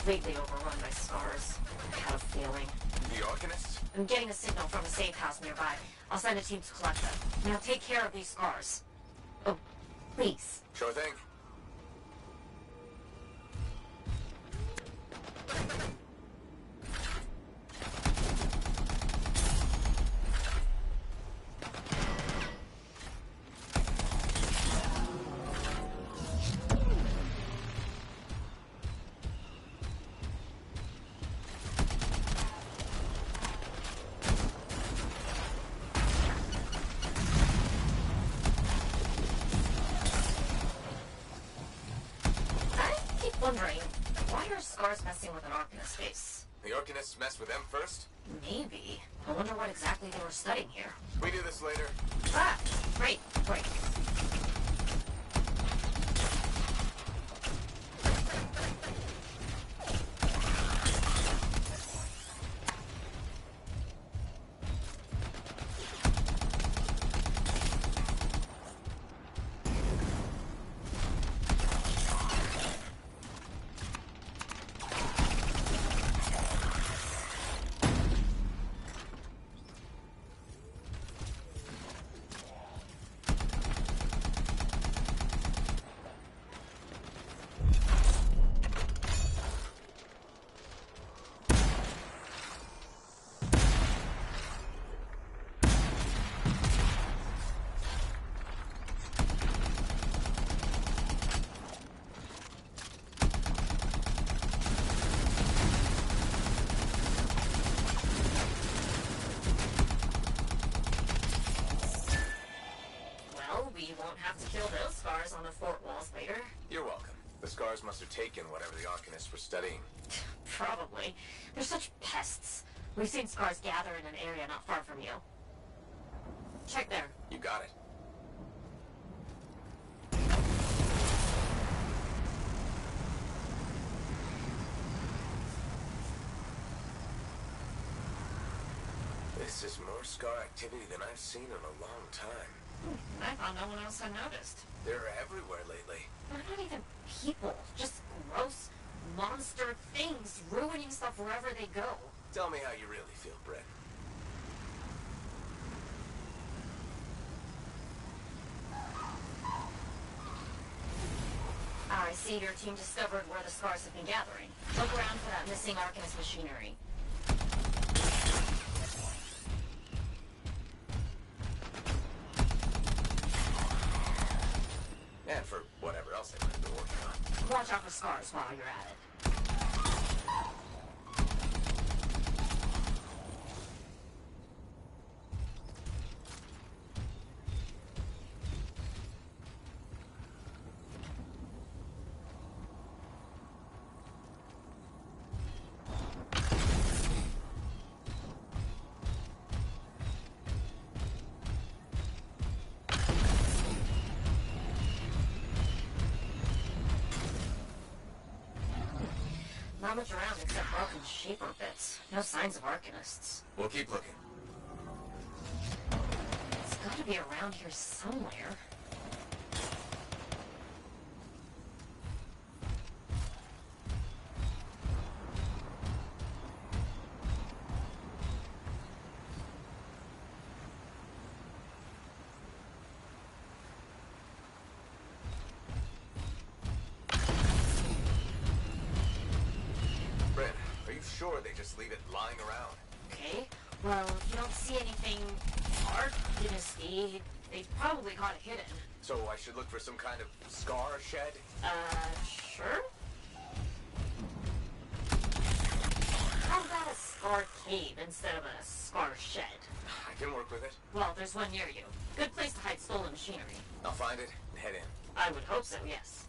Completely overrun by scars. I had a feeling. The Arcanists? I'm getting a signal from a safe house nearby. I'll send a team to collect them. Now take care of these scars. Oh, please. Sure thing. Wondering, why are scars messing with an Arcanist base? The Arcanists mess with them first? Maybe. I wonder what exactly they were studying here. We do this later. Ah, great. scars must have taken whatever the Arcanists were studying. Probably. They're such pests. We've seen scars gather in an area not far from you. Check there. You got it. This is more scar activity than I've seen in a long time. I thought no one else had noticed. They're everywhere lately. They're not even people. Just gross monster things ruining stuff wherever they go. Tell me how you really feel, Brett. I see your team discovered where the scars have been gathering. Look around for that missing Arcanist machinery. And for whatever else they might have been working on. Watch out for scars while you're at it. Not much around except broken shaper bits. No signs of Arcanists. We'll keep looking. It's gotta be around here somewhere. Sure, they just leave it lying around. Okay. Well, if you don't see anything Arcanist-y, they've probably got it hidden. So I should look for some kind of scar shed? Sure? How about a scar cave instead of a scar shed? I can work with it. Well, there's one near you. Good place to hide stolen machinery. I'll find it and head in. I would hope so, yes.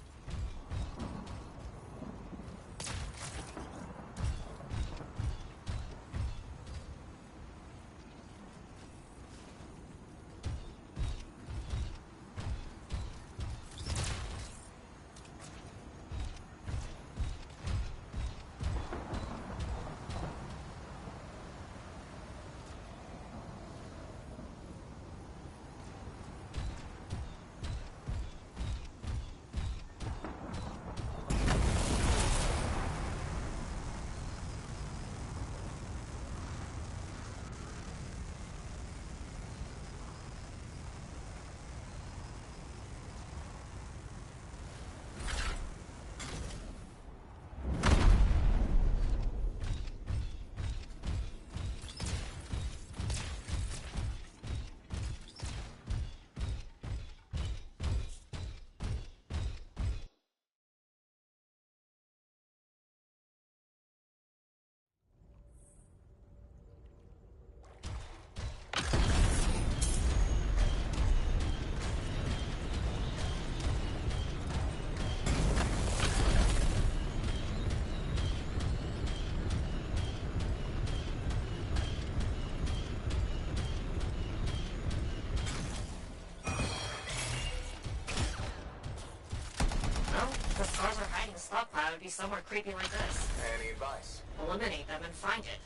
The stars are hiding a stockpile would be somewhere creepy like this. Any advice? Eliminate them and find it.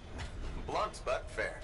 Blunt, but fair.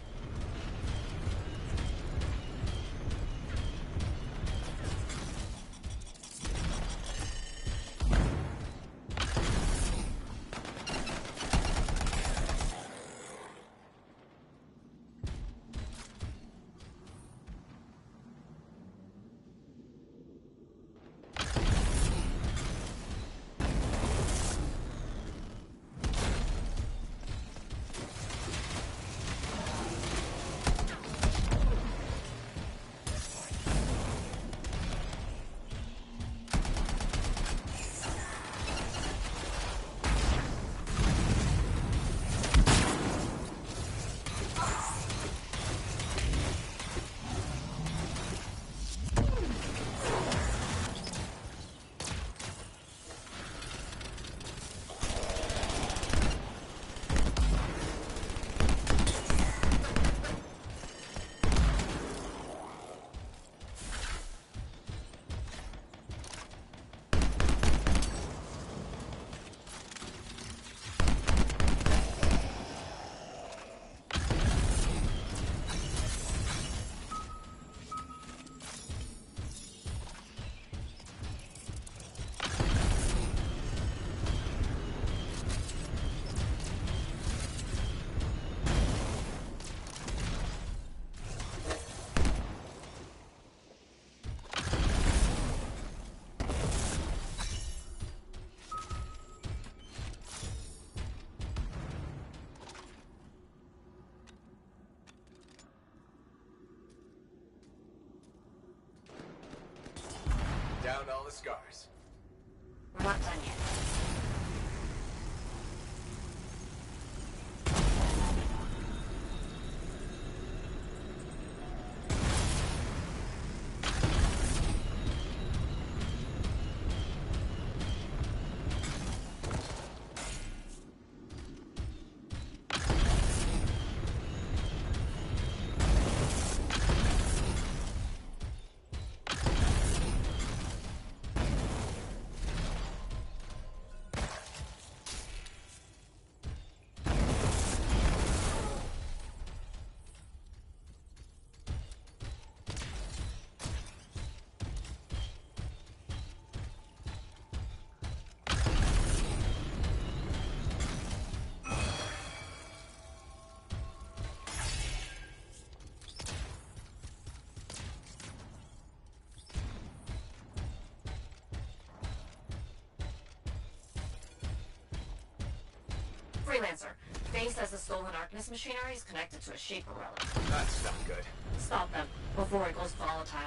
the scars. We're not done yet. Freelancer, Faye says the stolen Arcanist machinery is connected to a Shaper relic. That's not good. Stop them before it goes volatile.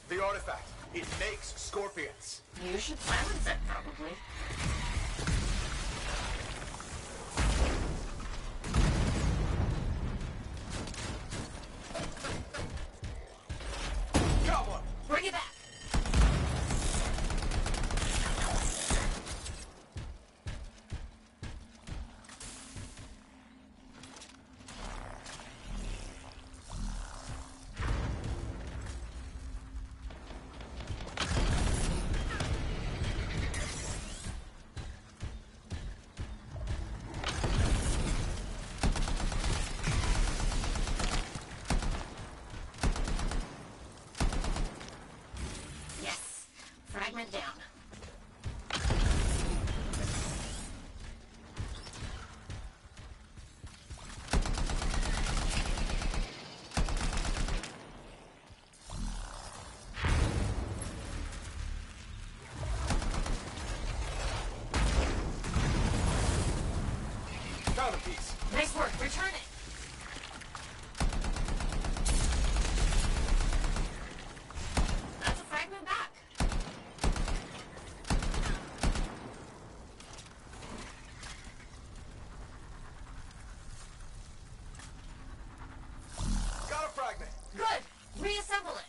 The artifact. It makes scorpions. You should silence it, probably. Got one. Bring it back. Fragment down. Found a piece. Nice work. Return it. That's a fragment back. Got a fragment. Good. Reassemble it.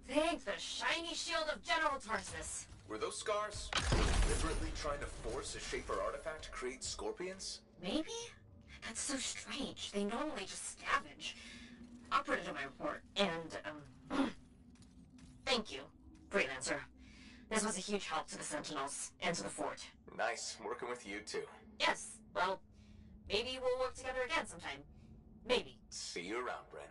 Thank the shiny shield of General Tarsus. Were those scars deliberately trying to force a Shaper artifact to create scorpions? Maybe? That's so strange. They normally just scavenge. I'll put it in my report. And, thank you, Freelancer. This was a huge help to the Sentinels and to the fort. Nice working with you too. Yes, well, maybe we'll work together again sometime. Maybe. See you around, Bren.